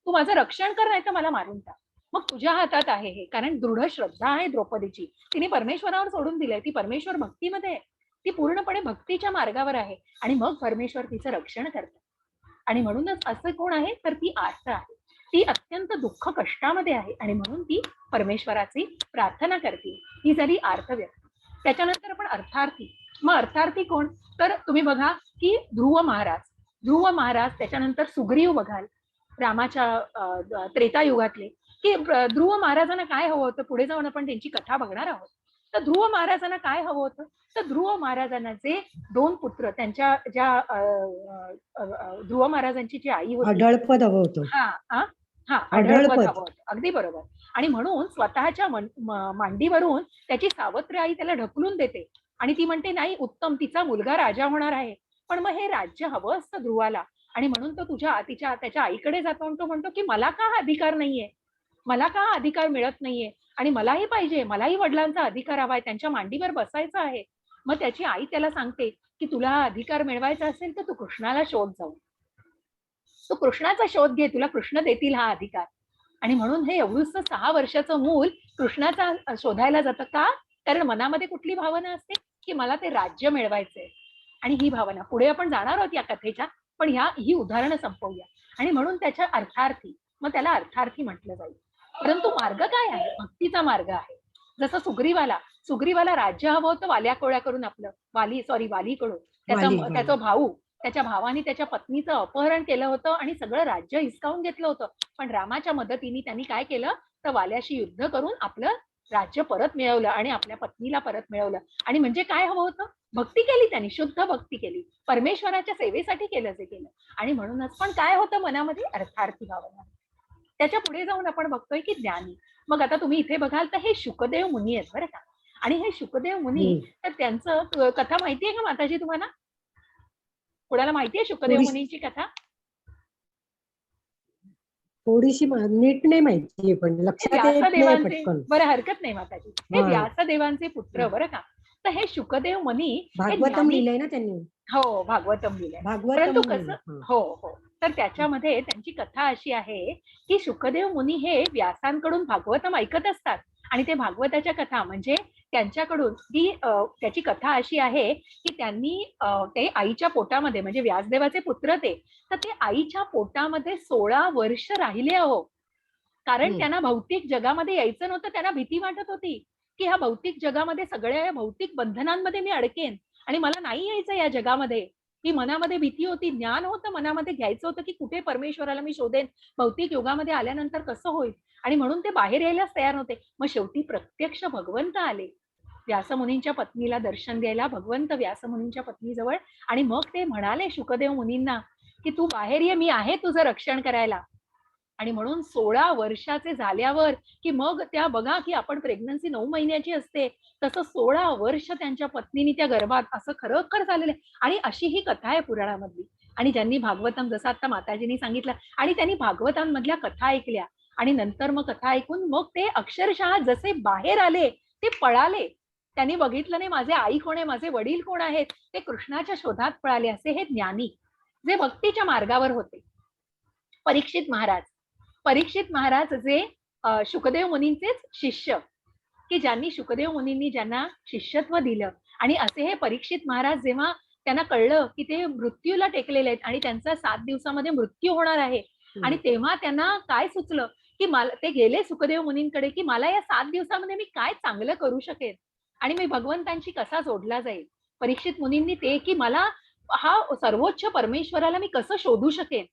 तू माझं रक्षण कर, नाही तर मला मारून टाक. मग तुझ्या हातात आहे हे, कारण दृढ श्रद्धा आहे द्रौपदीची, तिने परमेश्वरावर सोडून दिलंय, ती परमेश्वर भक्तीमध्ये आहे, ती पूर्णपणे भक्तीच्या मार्गावर आहे, आणि मग परमेश्वर तिचं रक्षण करतात. आणि म्हणूनच असं कोण आहे, तर ती आर्त आहे, ती अत्यंत दुःख कष्टामध्ये आहे, आणि म्हणून ती परमेश्वराची प्रार्थना करते. ही झाली आर्त व्यक्ती. त्याच्यानंतर आपण अर्थार्थी. मग अर्थार्थी कोण, तर तुम्ही बघा की ध्रुव महाराज, त्याच्यानंतर सुग्रीव बघाल रामाच्या त्रेतायुगातले, की ध्रुव महाराजांना काय हवं होतं, पुढे जाऊन आपण त्यांची कथा बघणार आहोत. तर ध्रुव महाराजांना काय हवं होतं, तर ध्रुव महाराजांना जे 2 पुत्र, त्यांच्या ज्या ध्रुव महाराजांची जी आई होती, अढळपद हवं होतं. अढळपद हवं होतं, अगदी बरोबर. आणि म्हणून स्वतःच्या मांडीवरून त्याची सावत्र आई त्याला ढकलून देते, आणि ती म्हणते नाही, उत्तम, तिचा मुलगा राजा होणार आहे, पण मग हे राज्य हवं असतं ध्रुवाला, आणि म्हणून तो त्याच्या आईकडे जातो आणि तो म्हणतो की मला का हा अधिकार नाहीये, मला का हा अधिकार मिळत नाहीये, आणि मलाही पाहिजे, मलाही वडिलांचा अधिकार हवाय, त्यांच्या मांडीवर बसायचं आहे. मग त्याची आई त्याला सांगते की तुला हा अधिकार मिळवायचा असेल तर तू कृष्णाला शोध जाऊ, तू कृष्णाचा शोध घे, तुला कृष्ण देतील हा अधिकार. आणि म्हणून हे एवढूसं 6 वर्षाचं मूल कृष्णाचा शोधायला जातं का, कारण मनामध्ये कुठली भावना असते, की मला ते राज्य मिळवायचंय, आणि ही भावना पुढे आपण जाणार आहोत या कथेच्या, पण ही उदाहरणं संपवूया. आणि म्हणून त्याच्या अर्थार्थी, मग त्याला अर्थार्थी म्हटलं जाईल. परंतु मार्ग काय आहे, भक्तीचा मार्ग आहे. जसं सुग्रीवाला राज्य हवं होतं वाल्या कोळ्या करून, आपलं वालीकडून, त्याचा भाऊ, त्याच्या भावाने त्याच्या पत्नीचं अपहरण केलं होतं आणि सगळं राज्य हिसकावून घेतलं होतं. पण रामाच्या मदतीने त्यांनी काय केलं, तर वाल्याशी युद्ध करून आपलं राज्य परत मिळवलं आणि आपल्या पत्नीला परत मिळवलं. आणि म्हणजे काय हवं होतं, भक्ती केली त्यांनी, शुद्ध भक्ती केली, परमेश्वराच्या सेवेसाठी केलं जे केलं. आणि म्हणूनच पण काय होतं मनामध्ये, अर्थार्थी भावना. त्याच्या पुढे जाऊन आपण बघतोय की ज्ञानी. मग आता तुम्ही इथे बघाल तर हे शुकदेव मुनी आहेत बरं का, आणि हे शुकदेव मुनी, तर त्यांचं कथा माहितीये का माताजी तुम्हाला, कोणाला माहितीये शुकदेव मुनींची कथा? थोडीशी नीट नाही माहितीये, पण लक्षात येत नाही पटकन. बरं, हरकत नाही माताजी. हे व्यासदेवांचे पुत्र बरं का. तर हे शुकदेव मुनी भागवतम लिहिलंय ना त्यांनी. हो, भागवतम लिहिलंय. परंतु कसं, हो, तर त्याच्यामध्ये त्यांची कथा अशी आहे की शुकदेव मुनी हे व्यासांकडून भागवतम ऐकत असतात आणि ते भागवताच्या कथा म्हणजे त्यांच्याकडून ती त्याची कथा अशी आहे की त्यांनी ते आईच्या पोटामध्ये म्हणजे व्यासदेवाचे पुत्र ते, तर ते आईच्या पोटामध्ये 16 वर्ष राहिले अहो. कारण त्यांना भौतिक जगामध्ये यायचं नव्हतं. त्यांना भीती वाटत होती की ह्या भौतिक जगामध्ये सगळ्या या भौतिक बंधनांमध्ये मी अडकेन आणि मला नाही यायचं या जगामध्ये. ही मनामध्ये भीती होती, ज्ञान होतं मनामध्ये, घ्यायचं होतं की कुठे परमेश्वराला मी शोधेन, भौतिक युगामध्ये आल्यानंतर कसं होईल, आणि म्हणून ते बाहेर यायलाच तयार नव्हते. मग शेवटी प्रत्यक्ष भगवंत आले व्यासमुनींच्या पत्नीला दर्शन द्यायला, भगवंत व्यासमुनींच्या पत्नीजवळ, आणि मग ते म्हणाले शुकदेव मुनींना की तू बाहेर ये, मी आहे तुझं रक्षण करायला. आणि म्हणून 16 वर्षाचे झाल्यावर की मग त्या बघा की आपण प्रेग्नन्सी 9 महिन्याची असते, तसं 16 वर्ष त्यांच्या पत्नीने त्या गर्भात, असं खरोखर झालेलं आहे. आणि अशी ही कथा आहे पुराणामधली. आणि ज्यांनी भागवतम, जसं आता माताजींनी सांगितलं, आणि त्यांनी भागवतांमधल्या कथा ऐकल्या आणि नंतर मग कथा ऐकून मग ते अक्षरशः जसे बाहेर आले ते पळाले. त्यांनी बघितलं नाही माझे आई कोण आहे, माझे वडील कोण आहेत, ते कृष्णाच्या शोधात पळाले. असे हे ज्ञानी जे भक्तीच्या मार्गावर होते. परीक्षित महाराज जे शुकदेव मुनींचेच शिष्य, की ज्यांनी शुकदेव मुनींनी ज्यांना शिष्यत्व दिलं. आणि असे हे परीक्षित महाराज जेव्हा त्यांना कळलं की ते मृत्यूला टेकलेले आहेत आणि त्यांचा 7 दिवसामध्ये मृत्यू होणार आहे, आणि तेव्हा त्यांना काय सुचलं की मला, ते गेले सुखदेव मुनींकडे की मला या 7 दिवसामध्ये मी काय चांगलं करू शकेन आणि मी भगवंतांशी कसा जोडला जाईल. परीक्षित मुनींनी ते की मला हा सर्वोच्च परमेश्वराला मी कसं शोधू शकेन,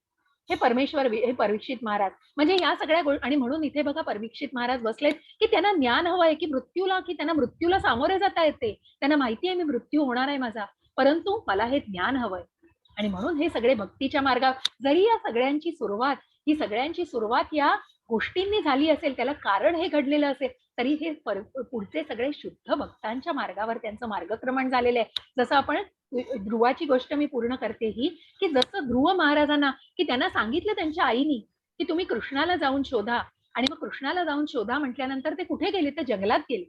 हे परमेश्वर, हे परीक्षित महाराज म्हणजे या सगळ्या आणि म्हणून इथे बघा परीक्षित महाराज बसलेत की त्यांना ज्ञान हवंय की मृत्यूला, की त्यांना मृत्यूला सामोरे जाता येते, त्यांना माहिती आहे मी मृत्यू होणार आहे माझा, परंतु मला हे ज्ञान हवंय. आणि म्हणून हे सगळे भक्तीच्या मार्गावर, जरी या सगळ्यांची सुरुवात, ही सगळ्यांची सुरुवात या गोष्टींनी झाली असेल, त्याला कारण हे घडलेलं असेल, तरी हे पुढचे सगळे शुद्ध भक्तांच्या मार्गावर त्यांचं मार्गक्रमण झालेलं आहे. जसं आपण ध्रुवाची गोष्ट मी पूर्ण करते ही, की जसं ध्रुव महाराजांना, की त्यांना सांगितलं त्यांच्या आईनी की तुम्ही कृष्णाला जाऊन शोधा, आणि मग कृष्णाला जाऊन शोधा म्हटल्यानंतर ते कुठे गेले, तर जंगलात गेले.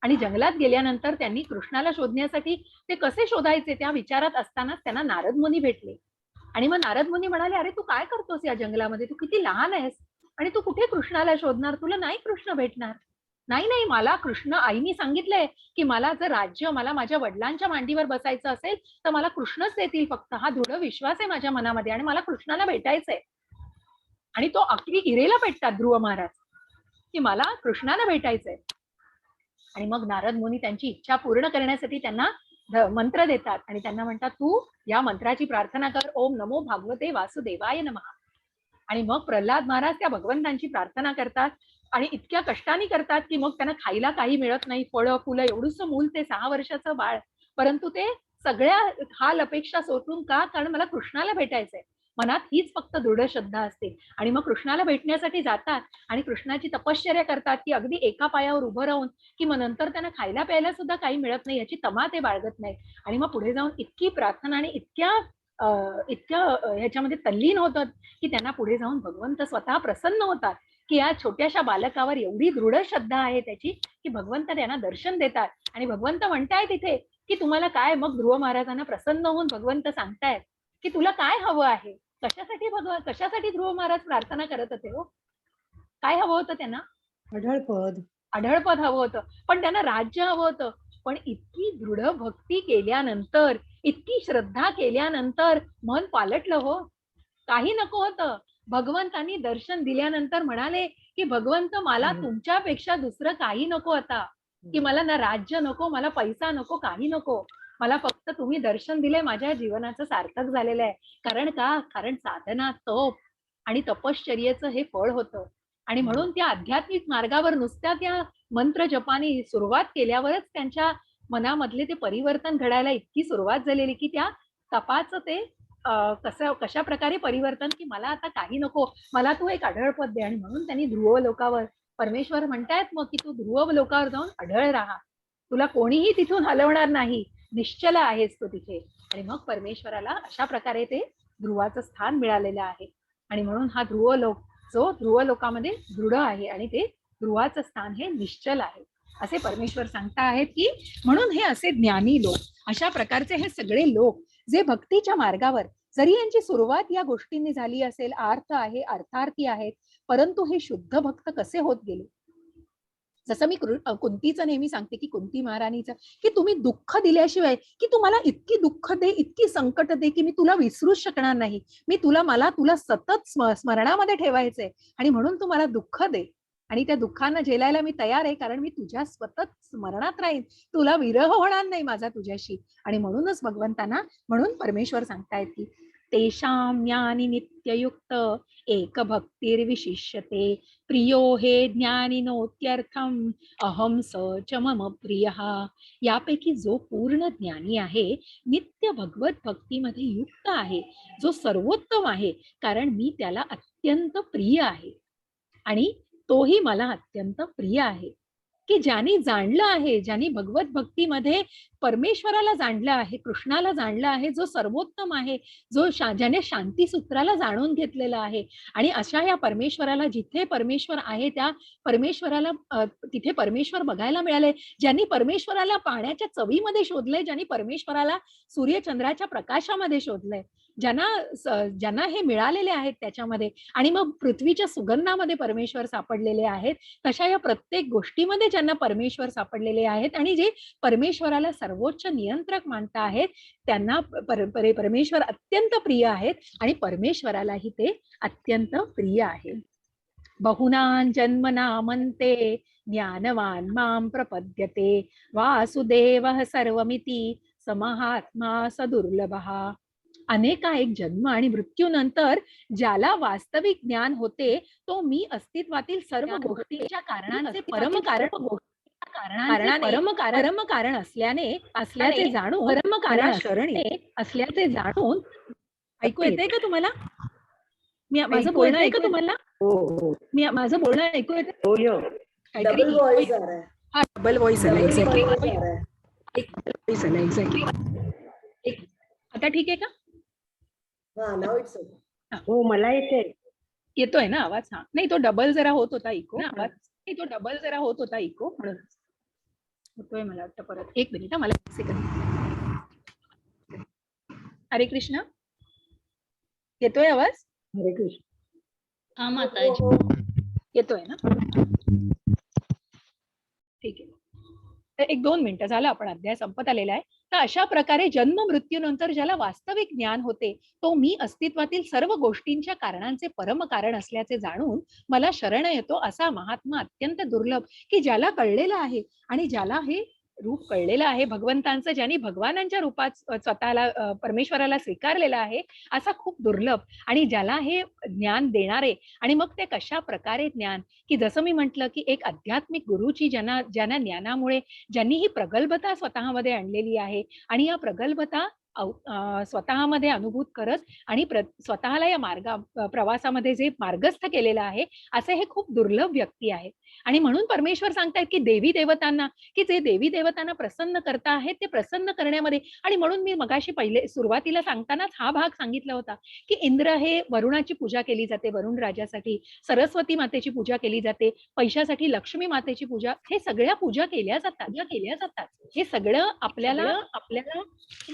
आणि जंगलात गेल्यानंतर त्यांनी कृष्णाला शोधण्यासाठी ते कसे शोधायचे त्या विचारात असताना त्यांना नारद मुनी भेटले. आणि मग नारद मुनी म्हणाले, अरे तू काय करतोस या जंगलामध्ये, तू किती लहान आहेस आणि तू कुठे कृष्णाला शोधणार, तुला नाही कृष्ण भेटणार. नाही नाही, मला कृष्ण, आईनी सांगितलंय की मला जर राज्य, मला माझ्या वडिलांच्या मांडीवर बसायचं असेल तर मला कृष्णच देतील फक्त, हा दृढ विश्वास आहे माझ्या मनामध्ये आणि मला कृष्णाला भेटायचंय. आणि तो अगदी गिरेला पेटतात ध्रुव महाराज की मला कृष्णाला भेटायचंय. आणि मग नारद मुनी त्यांची इच्छा पूर्ण करण्यासाठी त्यांना मंत्र देतात आणि त्यांना म्हणतात तू या मंत्राची प्रार्थना कर, ओम नमो भागवते वासुदेवाय नमः. आणि मग प्रल्हाद महाराज त्या भगवंतांची प्रार्थना करतात आणि इतक्या कष्टाने करतात की मग त्यांना खायला काही मिळत नाही, फळं फुलं, एवढूस मूल ते 6 वर्षाचं बाळ, परंतु ते सगळ्या हाल अपेक्षा सोडून का, कारण मला कृष्णाला भेटायचंय, मनात हीच फक्त दृढ श्रद्धा असते. आणि मग कृष्णाला भेटण्यासाठी जातात आणि कृष्णाची तपश्चर्या करतात की अगदी एका पायावर उभं राहून, की मग नंतर त्यांना खायला प्यायला सुद्धा काही मिळत नाही याची तमा ते बाळगत नाही. आणि मग पुढे जाऊन इतकी प्रार्थना आणि इतक्या ह्याच्यामध्ये तल्लीन होतात की त्यांना पुढे जाऊन भगवंत स्वतः प्रसन्न होतात की या छोट्याशा बालकावर एवढी दृढ श्रद्धा आहे त्याची की भगवंत त्यांना दर्शन देतात. आणि भगवंत म्हणतायत तिथे की तुम्हाला काय, मग ध्रुव महाराजांना प्रसन्न होऊन भगवंत सांगतायत की तुला काय हवं आहे. कशासाठी ध्रुव महाराज प्रार्थना करत होते हो, काय हवं होतं त्यांना, अढळपद हवं होतं, पण त्यांना राज्य हवं होतं. पण इतकी दृढ भक्ती केल्यानंतर, इतकी श्रद्धा केल्यानंतर मन पालटलं हो, काही नको होतं. भगवंतांनी दर्शन दिल्यानंतर म्हणाले की भगवंत मला तुमच्यापेक्षा दुसरं काही नको आता, की मला ना राज्य नको, मला पैसा नको, काही नको, मला फक्त तुम्ही दर्शन दिले, माझ्या जीवनाचं सार्थक झालेलं आहे. कारण का, कारण साधना, तप आणि तपश्चर्येचं हे फळ होतं. आणि म्हणून त्या आध्यात्मिक मार्गावर नुसत्या त्या मंत्र जपाने सुरुवात केल्यावरच त्यांच्या मनामधले ते परिवर्तन घडायला इतकी सुरुवात झालेली की त्या तपाचं ते कशा प्रकारे परिवर्तन, की मला आता काही नको, मला तू एक अढळपद दे. आणि म्हणून त्यांनी ध्रुव लोकावर, परमेश्वर म्हणतायत मग की तू ध्रुव लोकावर जाऊन अढळ राहा, तुला कोणीही तिथून हलवणार नाही, निश्चल आहेस तू तिथे. आणि मग परमेश्वराला अशा प्रकारे ते ध्रुवाचं स्थान मिळालेलं आहे. आणि म्हणून हा ध्रुव लोक जो ध्रुव लोकामध्ये दृढ आहे आणि ते ध्रुवाचं स्थान हे निश्चल आहे असे परमेश्वर सांगता आहेत. की म्हणून हे असे ज्ञानी लोक, अशा प्रकारचे हे सगळे लोक जे भक्तीच्या मार्गावर जरी यांची सुरुवात या गोष्टींनी झाली असेल, अर्थ आहे, अर्थार्थी आहेत, परंतु हे शुद्ध भक्त कसे होत गेले. जसं मी कुंतीचं नेहमी सांगते की कुंती महाराणीचं, की तुम्ही दुःख दिल्याशिवाय, की तुम्हाला इतकी दुःख दे, इतकी संकट दे, की मी तुला विसरूच शकणार नाही, मी मला तुला सतत स्मरणामध्ये ठेवायचंय, आणि म्हणून तू मला दुःख दे, आणि त्या दुःखांना झेलायला मी तयार आहे, कारण मी तुझ्या सतत स्मरणात राहीन, तुला विरह होणार नाही माझा तुझ्याशी. आणि म्हणूनच भगवंतांना, म्हणून परमेश्वर सांगतायत की तेषां ज्ञानी नित्ययुक्त एक भक्तिर्विशिष्यते प्रियो हे ज्ञानिनोत्यर्थम अहम स च मम प्रियः. यापैकी जो पूर्ण ज्ञानी आहे, नित्य भगवत भक्तीमध्ये युक्त आहे, जो सर्वोत्तम आहे, कारण मी त्याला अत्यंत प्रिय आहे आणि तोही मला अत्यंत प्रिय आहे. की ज्यांनी जाणलं आहे, ज्यांनी भगवत भक्तीमध्ये परमेश्वराला जाणलं आहे, कृष्णाला जाणलं आहे, जो सर्वोत्तम आहे, जो ज्याने शांती सूत्राला जाणून घेतलेलं आहे, आणि अशा या परमेश्वराला, जिथे परमेश्वर आहे त्या परमेश्वराला तिथे परमेश्वर बघायला मिळाले, ज्यांनी परमेश्वराला पाण्याच्या चवीमध्ये शोधलंय, ज्यांनी परमेश्वराला सूर्यचंद्राच्या प्रकाशामध्ये शोधलंय, ज्यांना हे मिळालेले आहेत त्याच्यामध्ये, आणि मग पृथ्वीच्या सुगंधामध्ये परमेश्वर सापडलेले आहेत, तशा या प्रत्येक गोष्टीमध्ये ज्यांना परमेश्वर सापडलेले आहेत, आणि जे परमेश्वराला सर्वोच्च नियंत्रक मानत आहेत, त्यांना परमेश्वर अत्यंत प्रिय आहेत, आणि परमेश्वरालाही ते अत्यंत प्रिय आहे. बहुनां जन्मनामन्ते ज्ञानवान मां प्रपद्यते वासुदेवः सर्वमिति समहात्मा सदुर्लभः. अनेकानेक जन्म आणि मृत्यूनंतर ज्याला वास्तविक ज्ञान होते, तो मी अस्तित्वातील सर्व गोष्टींच्या कारणांचे परम कारण असल्याचे जाणून परम शरणी असल्याचे जाणून. ऐकू येते का तुम्हाला? माझं बोलणं ऐकू तुम्हाला? माझं बोलणं ऐकू येते? डबल वॉइस आ रहा है. हा, डबल वॉइस आला. एक्झॅक्टली. आता ठीक आहे का? हाँ, now it's okay. हो, मला येतोय ना आवाज? हा, नाही तो डबल जरा होत होता इको आवाज, नाही तो डबल जरा होत होता इको, म्हणून होतोय मला वाटतं परत. एक मिनिट, मला एक सेकंड. हरे कृष्ण, येतोय आवाज? हरे कृष्ण. हा माताजी, येतोय ना? ठीक आहे. तर 1-2 मिनिटं झालं, आपण अध्याय संपत आलेला आहे. तर अशा प्रकारे जन्म मृत्यूनंतर ज्याला वास्तविक ज्ञान होते, तो मी अस्तित्वातील सर्व गोष्टींच्या कारणांचे परम कारण असल्याचे जाणून मला शरण येतो, असा महात्मा अत्यंत दुर्लभ, की ज्याला कळलेलं आहे आणि ज्याला हे रूप कळलेलं आहे भगवंतांचं, ज्यांनी भगवानांच्या रूपात स्वतःला परमेश्वराला स्वीकारलेलं आहे, असा खूप दुर्लभ, आणि ज्याला हे ज्ञान देणारे. आणि मग ते कशा प्रकारे ज्ञान, की जसं मी म्हटलं की एक आध्यात्मिक गुरुची ज्यांना ज्ञानामुळे, ज्यांनी ही प्रगल्भता स्वतःमध्ये आणलेली आहे, आणि या प्रगल्भता स्वतःमध्ये अनुभूत करत आणि स्वतःला या प्रवासामध्ये जे मार्गस्थ केलेलं आहे, असे हे खूप दुर्लभ व्यक्ती आहेत. आणि म्हणून परमेश्वर सांगतायत की देवी देवतांना, की जे देवी देवतांना प्रसन्न करता आहेत, ते प्रसन्न करण्यामध्ये. आणि म्हणून मी मगाशी पहिले सुरुवातीला सांगतानाच हा भाग सांगितला होता की इंद्र हे वरुणाची पूजा केली जाते, वरुण राजासाठी सरस्वती मातेची पूजा केली जाते, पैशासाठी लक्ष्मी मातेची पूजा, हे सगळ्या पूजा केल्या जातात. हे सगळं आपल्याला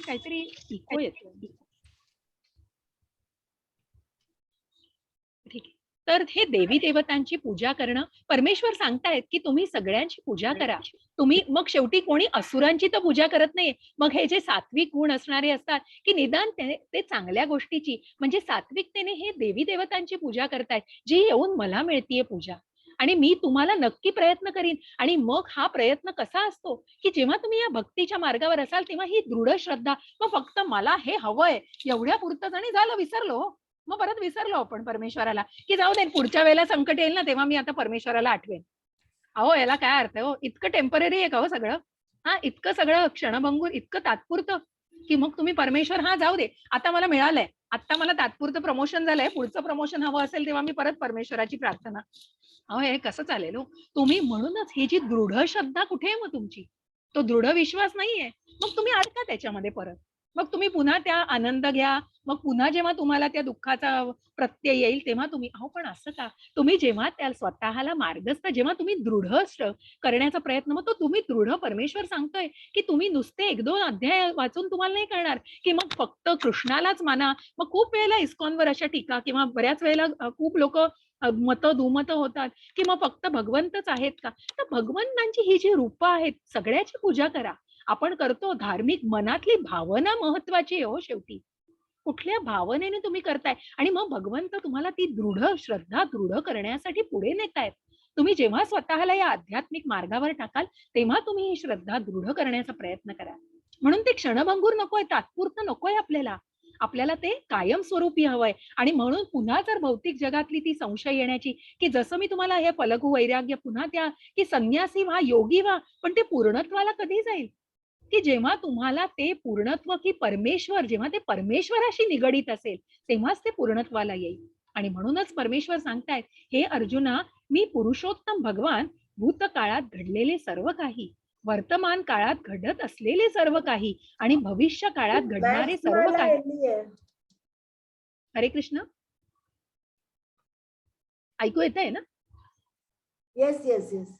काहीतरी इको येतो. ठीक आहे. तर हे देवी देवतांची पूजा करणं, परमेश्वर सांगतायत की तुम्ही सगळ्यांची पूजा करा. तुम्ही मग शेवटी कोणी असुरांची तर पूजा करत नाही, मग हे जे सात्विक गुण असणारे असतात, की निदान ते चांगल्या गोष्टीची, म्हणजे सात्विकतेने हे देवी देवतांची पूजा करतायत, जी येऊन मला मिळतीये पूजा, आणि मी तुम्हाला नक्की प्रयत्न करीन. आणि मग हा प्रयत्न कसा असतो, की जेव्हा तुम्ही या भक्तीच्या मार्गावर असाल, तेव्हा ही दृढ श्रद्धा, मग फक्त मला हे हवंय एवढ्या पुरतच, आणि झालं, विसरलो, मग परत विसरलो आपण परमेश्वराला, की जाऊ दे, पुढच्या वेळेला संकट येईल ना, तेव्हा मी आता परमेश्वराला आठवेन. अहो, याला काय अर्थ आहे हो? इतकं टेम्पररी आहे का हो सगळं? हा, इतकं सगळं क्षणभंगूर, इतकं तात्पुरतं, की मग तुम्ही परमेश्वर, हा जाऊ दे, आता मला मिळालंय, आता मला तात्पुरतं प्रमोशन झालंय, पुढचं प्रमोशन हवं असेल तेव्हा मी परत परमेश्वराची प्रार्थना. अहो, हे कसं चालेल हो? तुम्ही, म्हणूनच ही जी दृढ श्रद्धा कुठे आहे मग तुमची? तो दृढ विश्वास नाहीये, मग तुम्ही अडका त्याच्यामध्ये परत. मग तुम्ही पुन्हा त्या आनंद घ्या. मग पुन्हा जेव्हा तुम्हाला त्या दुःखाचा प्रत्यय येईल तेव्हा तुम्ही अहो पण असं का, तुम्ही जेव्हा त्या स्वतःला मार्गस्थ जेव्हा तुम्ही दृढ करण्याचा प्रयत्न, मग तो तुम्ही दृढ परमेश्वर सांगतोय की तुम्ही नुसते 1-2 अध्याय वाचून तुम्हाला नाही करणार की मग फक्त कृष्णालाच माना. मग खूप वेळेला इस्कॉनवर अशा टीका किंवा बऱ्याच वेळेला खूप लोक दुमत होतात की मग फक्त भगवंतच आहेत का. तर भगवंतांची ही जी रूपं आहेत सगळ्याची पूजा करा. आपण करतो धार्मिक, मनातली भावना महत्वाची आहे हो शेवटी. कुठल्या भावनेने तुम्ही करताय आणि मग भगवंत तुम्हाला ती दृढ श्रद्धा दृढ करण्यासाठी पुढे नेतायत. तुम्ही जेव्हा स्वतःला या आध्यात्मिक मार्गावर टाकाल तेव्हा तुम्ही ही श्रद्धा दृढ करण्याचा प्रयत्न करा. म्हणून ते क्षणभंगूर नकोय, तात्पुरतं नकोय आपल्याला. आपल्याला ते कायमस्वरूपी हवंय. आणि म्हणून पुन्हा जर भौतिक जगातली ती संशय येण्याची की जसं मी तुम्हाला हे फलगू वैराग्य पुन्हा त्या की संन्यासी व्हा, योगी व्हा, पण ते पूर्णत्वाला कधी जाईल की जेव्हा तुम्हाला ते पूर्णत्व की परमेश्वर जेव्हा ते परमेश्वराशी निगडीत असेल तेव्हाच ते पूर्णत्वाला येईल. आणि म्हणूनच परमेश्वर सांगतायत, हे अर्जुना, मी पुरुषोत्तम भगवान भूतकाळात घडलेले सर्व काही, वर्तमान काळात घडत असलेले सर्व काही आणि भविष्य काळात घडणारे Max सर्व मला काही. एल्ली आहे. हरे कृष्ण, ऐकू येतंय ना? Yes yes yes.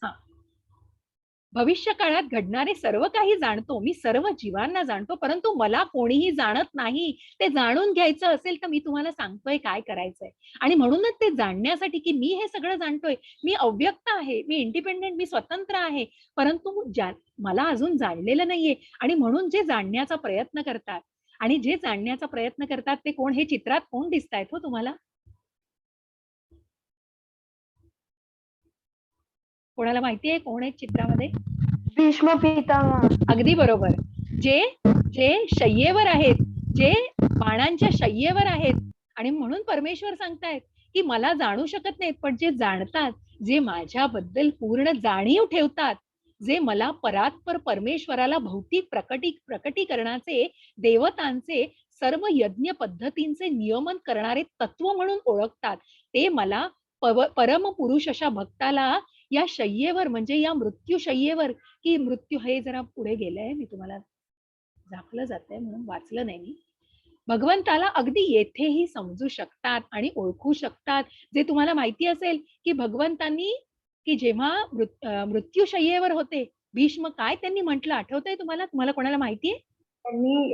भविष्य काळात घडणारे सर्व काही जाणतो मी, सर्व जीवांना जाणतो, परंतु मला कोणीही जाणत नाही. ते जाणून घ्यायचं असेल तर मी तुम्हाला सांगतोय काय करायचंय. आणि म्हणूनच ते जाणण्यासाठी की मी हे सगळं जाणतोय, मी अव्यक्त आहे, मी इंडिपेंडेंट, मी स्वतंत्र आहे, परंतु मला अजून जाणलेलं नाहीये. आणि म्हणून जे जाणण्याचा प्रयत्न करतात आणि जे जाणण्याचा प्रयत्न करतात ते कोण, हे चित्रात कोण दिसतायत हो तुम्हाला? कोणाला माहितीये कोण आहेत चित्रामध्ये? भीष्म पितामह. अगदी बरोबर. जे जे शय्येवर आहेत, जे बाणांच्या शय्येवर आहेत. आणि म्हणून परमेश्वर सांगतायत की मला जाणू शकत नाहीत, पण जे जाणतात, जे माझ्याबद्दल पूर्ण जाणीव ठेवतात, जे मला परात्पर परमेश्वराला भौतिक प्रकटीकरणाचे, देवतांचे सर्व यज्ञ पद्धतींचे नियमन करणारे तत्व म्हणून ओळखतात, ते मला परम पुरुष अशा भक्ताला या शय्येवर म्हणजे या मृत्यू शय्येवर, की मृत्यू हे जरा पुढे गेलंय, मी तुम्हाला दाखलं जातंय म्हणून वाचलं नाही मी. भगवंताला अगदी येथेही समजू शकतात आणि ओळखू शकतात. जे तुम्हाला माहिती असेल की भगवंतांनी की जेव्हा मृत्यूशय्येवर होते भीष्म, काय त्यांनी म्हटलं आठवतंय तुम्हाला? तुम्हाला कोणाला माहितीये? त्यांनी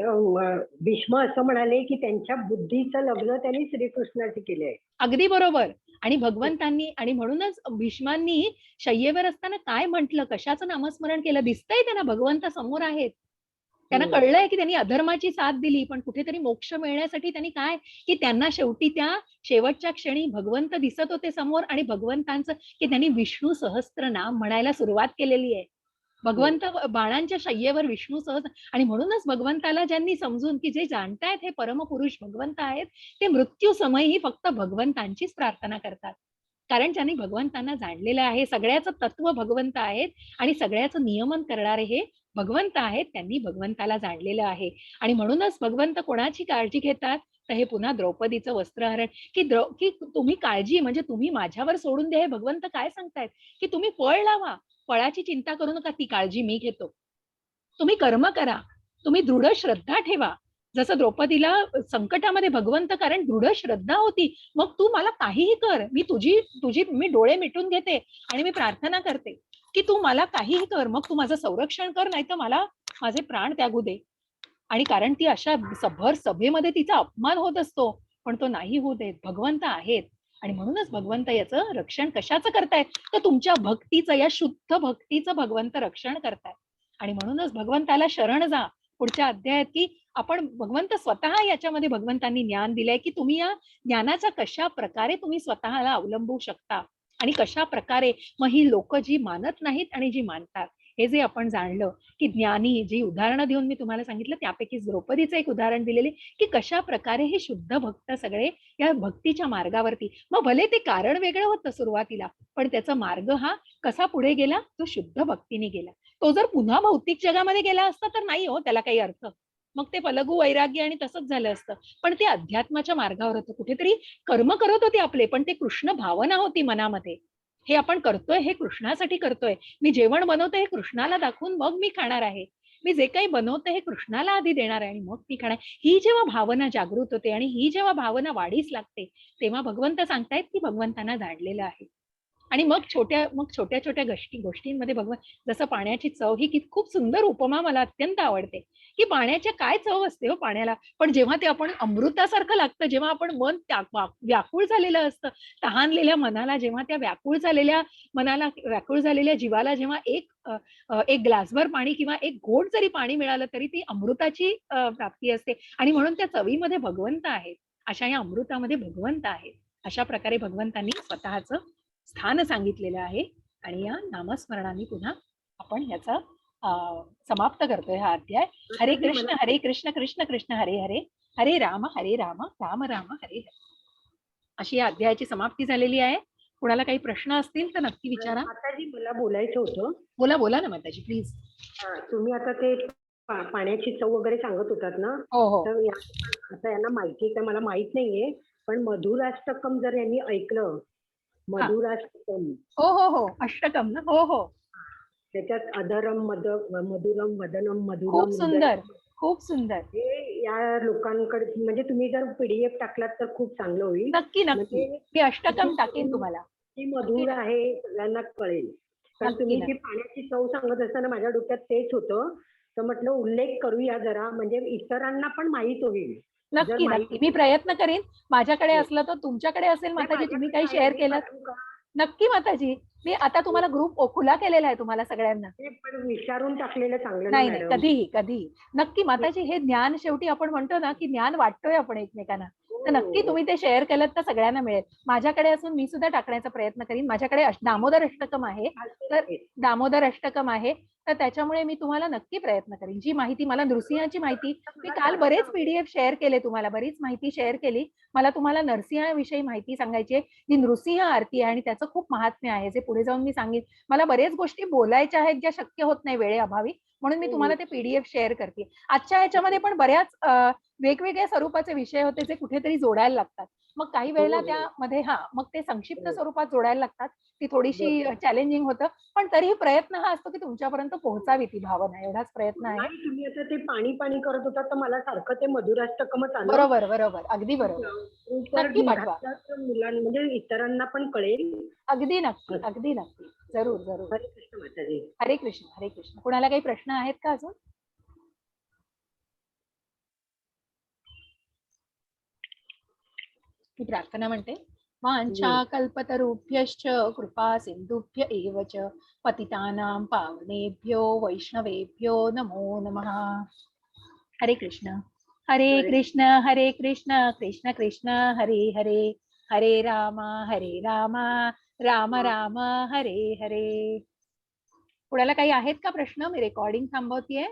भीष्म असं म्हणाले की त्यांच्या बुद्धीचं लग्न त्यांनी श्रीकृष्णाशी केले आहे. अगदी बरोबर. आणि भगवंतांनी आणि म्हणूनच भीष्मांनी शय्येवर असताना काय म्हटलं, कशाचं नामस्मरण केलं? दिसतंय त्यांना भगवंत समोर आहेत. त्यांना कळलंय की त्यांनी अधर्माची साथ दिली, पण कुठेतरी मोक्ष मिळण्यासाठी त्यांनी काय की त्यांना शेवटी त्या शेवटच्या क्षणी भगवंत दिसत होते समोर आणि भगवंतांचं की त्यांनी विष्णू सहस्त्र नाम म्हणायला सुरुवात केलेली आहे. भगवंत बाणांच्या शय्येवर विष्णू सहस्त्र. आणि म्हणूनच भगवंताला ज्यांनी समजून की जे जाणतायत हे परमपुरुष भगवंत आहेत, ते मृत्यू समयही फक्त भगवंतांचीच प्रार्थना करतात. कारण ज्यांनी भगवंतांना जाणलेलं आहे, सगळ्याचं तत्व भगवंत आहेत आणि सगळ्याचं नियमन करणारे हे भगवंत आहेत, त्यांनी भगवंताला जाणलेलं आहे. आणि म्हणूनच भगवंत कोणाची काळजी घेतात, तर हे पुन्हा द्रौपदीचं वस्त्रहरण की तुम्ही काळजी म्हणजे तुम्ही माझ्यावर सोडून द्या, हे भगवंत काय सांगतायत की तुम्ही फळ लावा, फळाची चिंता करू नका, ती काळजी मी घेतो. तुम्ही कर्म करा, तुम्ही दृढ श्रद्धा ठेवा. जसं द्रौपदीला संकटामध्ये भगवंत कारण दृढ श्रद्धा होती, मग तू मला काहीही कर, मी तुझी मी डोळे मिटून घेते आणि मी प्रार्थना करते की तू मला काहीही कर, मग तू माझं संरक्षण कर, नाही तर मला माझे प्राण त्यागू दे. आणि कारण ती अशा भर सभेमध्ये तिचा अपमान होत असतो, पण तो नाही होऊ देत. भगवंत आहेत. आणि म्हणूनच भगवंत याचं रक्षण कशाचं करतायत, तर तुमच्या भक्तीचं, या शुद्ध भक्तीचं भगवंत रक्षण करतायत. आणि म्हणूनच भगवंताला शरण जा. पुढच्या अध्यायात की आपण भगवंत स्वतः याच्यामध्ये भगवंतांनी ज्ञान दिलंय की तुम्ही या ज्ञानाचा कशा प्रकारे तुम्ही स्वतःला अवलंबू शकता आणि कशा प्रकारे मग ही लोक जी मानत नाहीत आणि जी मानतात, हे जे आपण जाणलं की ज्ञानी जी उदाहरणं देऊन मी तुम्हाला सांगितलं, त्यापैकी द्रौपदीचं एक उदाहरण दिलेले की कशा प्रकारे हे शुद्ध भक्त सगळे या भक्तीच्या मार्गावरती, मग भले ते कारण वेगळं होतं सुरुवातीला, पण त्याचा मार्ग हा कसा पुढे गेला, तो शुद्ध भक्तीने गेला. तो जर पुन्हा भौतिक जगामध्ये गेला असता तर नाही हो त्याला काही अर्थ, मग ते फलगू वैराग्य आणि तसंच झालं असतं. पण ते अध्यात्माच्या मार्गावर होतं, कुठेतरी कर्म करत होते आपले, पण ते कृष्ण भावना होती मनामध्ये. हे आपण करतोय हे कृष्णासाठी करतोय, मी जेवण बनवतोय हे कृष्णाला दाखवून मग मी खाणार आहे, मी जे काही बनवते हे कृष्णाला आधी देणार आहे आणि मग ती खाणार. ही जेव्हा भावना जागृत होते आणि ही जेव्हा भावना वाढीस लागते, तेव्हा भगवंत सांगतायत की भगवंतांना जाणलेलं आहे. आणि मग छोट्या छोट्या गोष्टींमध्ये जसं पाण्याची चव ही खूप सुंदर उपमा मला अत्यंत आवडते, की पाण्याच्या काय चव असते हो पाण्याला, पण जेव्हा ते आपण अमृतासारखं लागतं, जेव्हा आपण मन व्याकुळ झालेलं असतं, तहानलेल्या मनाला, जेव्हा त्या व्याकुळ झालेल्या जीवाला जेव्हा एक ग्लासभर पाणी किंवा एक घोट जरी पाणी मिळालं तरी ती अमृताची प्राप्ती असते. आणि म्हणून त्या चवीमध्ये भगवंत आहे, अशा या अमृतामध्ये भगवंत आहे. अशा प्रकारे भगवंतांनी स्वतःचं स्थान सांगितलेलं आहे. आणि या नामस्मरणाने पुन्हा आपण ह्याचा समाप्त करतोय हा अध्याय. हरे कृष्ण कृष्ण कृष्ण हरे हरे, हरे राम राम राम हरे हरे. अशी या अध्यायाची समाप्ती झालेली आहे. कुणाला काही प्रश्न असतील तर नक्की विचारा. माताजी मला बोलायचं होतं. बोला ना माताजी, प्लीज. तुम्ही आता ते पाण्याची चव वगैरे सांगत होतात ना, हो. तर आता यांना माहिती तर मला माहित नाहीये, पण मधुराष्टकम जर यांनी ऐकलं, मधुराष्टकम, हो अष्टकम ना. हो. त्याच्यात अधरम मधुरम वदनम खूप मधुरम खूप सुंदर. हे या लोकांकडे म्हणजे तुम्ही जर PDF टाकलात तर खूप चांगलं होईल. नक्की म्हणजे मी अष्टकम टाकेन तुम्हाला. ती मधुर आहे सगळ्यांना कळेल. कारण तुम्ही जी पाण्याची चव सांगत असताना माझ्या डोक्यात तेच होतं, तर म्हटलं उल्लेख करूया जरा, म्हणजे इतरांना पण माहित होईल. नक्की मी प्रयत्न करीन. माझ्याकडे असलं तर तुमच्याकडे असेल माताजी, तुम्ही काही शेअर केलं. नक्की माताजी, मी आता तुम्हाला ग्रुप खुला केलेला आहे तुम्हाला सगळ्यांना. पण विचारून टाकलेलं चांगलं नाही, कधीही नक्की माताजी. हे ज्ञान शेवटी आपण म्हणतो ना की ज्ञान वाटतोय आपण एकमेकांना, तर नक्की तुम्ही ते शेअर केलं तर सगळ्यांना मिळेल. माझ्याकडे असून मी सुद्धा टाकण्याचा प्रयत्न करीन. माझ्याकडे दामोदर अष्टकम आहे, तर त्याच्यामुळे मी तुम्हाला नक्की प्रयत्न करीन. जी माहिती मला नृसिंहाची माहिती, मी काल बरेच PDF शेअर केले तुम्हाला, बरीच माहिती शेअर केली. मला तुम्हाला नरसिंहाविषयी माहिती सांगायची आहे, जी नृसिंह आरती आहे आणि त्याचं खूप महात्म्य आहे, जे पुढे जाऊन मी सांगेन. मला बरेच गोष्टी बोलायच्या आहेत ज्या शक्य होत नाही वेळेअभावी, म्हणून मी तुम्हाला ते PDF शेअर करते. आजच्या ह्याच्यामध्ये पण बऱ्याच वेगवेगळ्या स्वरूपाचे विषय होते जे कुठेतरी जोडायला लागतात. मग काही वेळेला त्यामध्ये मग ते संक्षिप्त स्वरूपात जोडायला लागतात. ती थोडीशी चॅलेंजिंग होतं, पण तरीही प्रयत्न हा असतो की तुमच्यापर्यंत पोहोचावी ती भावना, एवढाच प्रयत्न आहे. तुम्ही आता ते पाणी करत होता तर मला सारखं ते मधुराष्टकमच आलं. बरोबर, अगदी बरोबर. नक्की पाठवा. मुलांना म्हणजे इतरांना पण कळेल. अगदी नक्की. जरूर. हरे कृष्ण माताजी. हरे कृष्ण. कुणाला काही प्रश्न आहेत का अजून? मी प्रार्थना म्हणते. वाञ्छा कल्पतरुभ्यश्च कृपा सिन्धुभ्य एव च पतितानां पावनेभ्यो वैष्णवेभ्यो नमो नमः. हरे कृष्ण कृष्ण कृष्ण हरे हरे, हरे राम राम राम हरे हरे. कुणाला काही आहेत का प्रश्न? मी रेकॉर्डिंग थांबवतीये.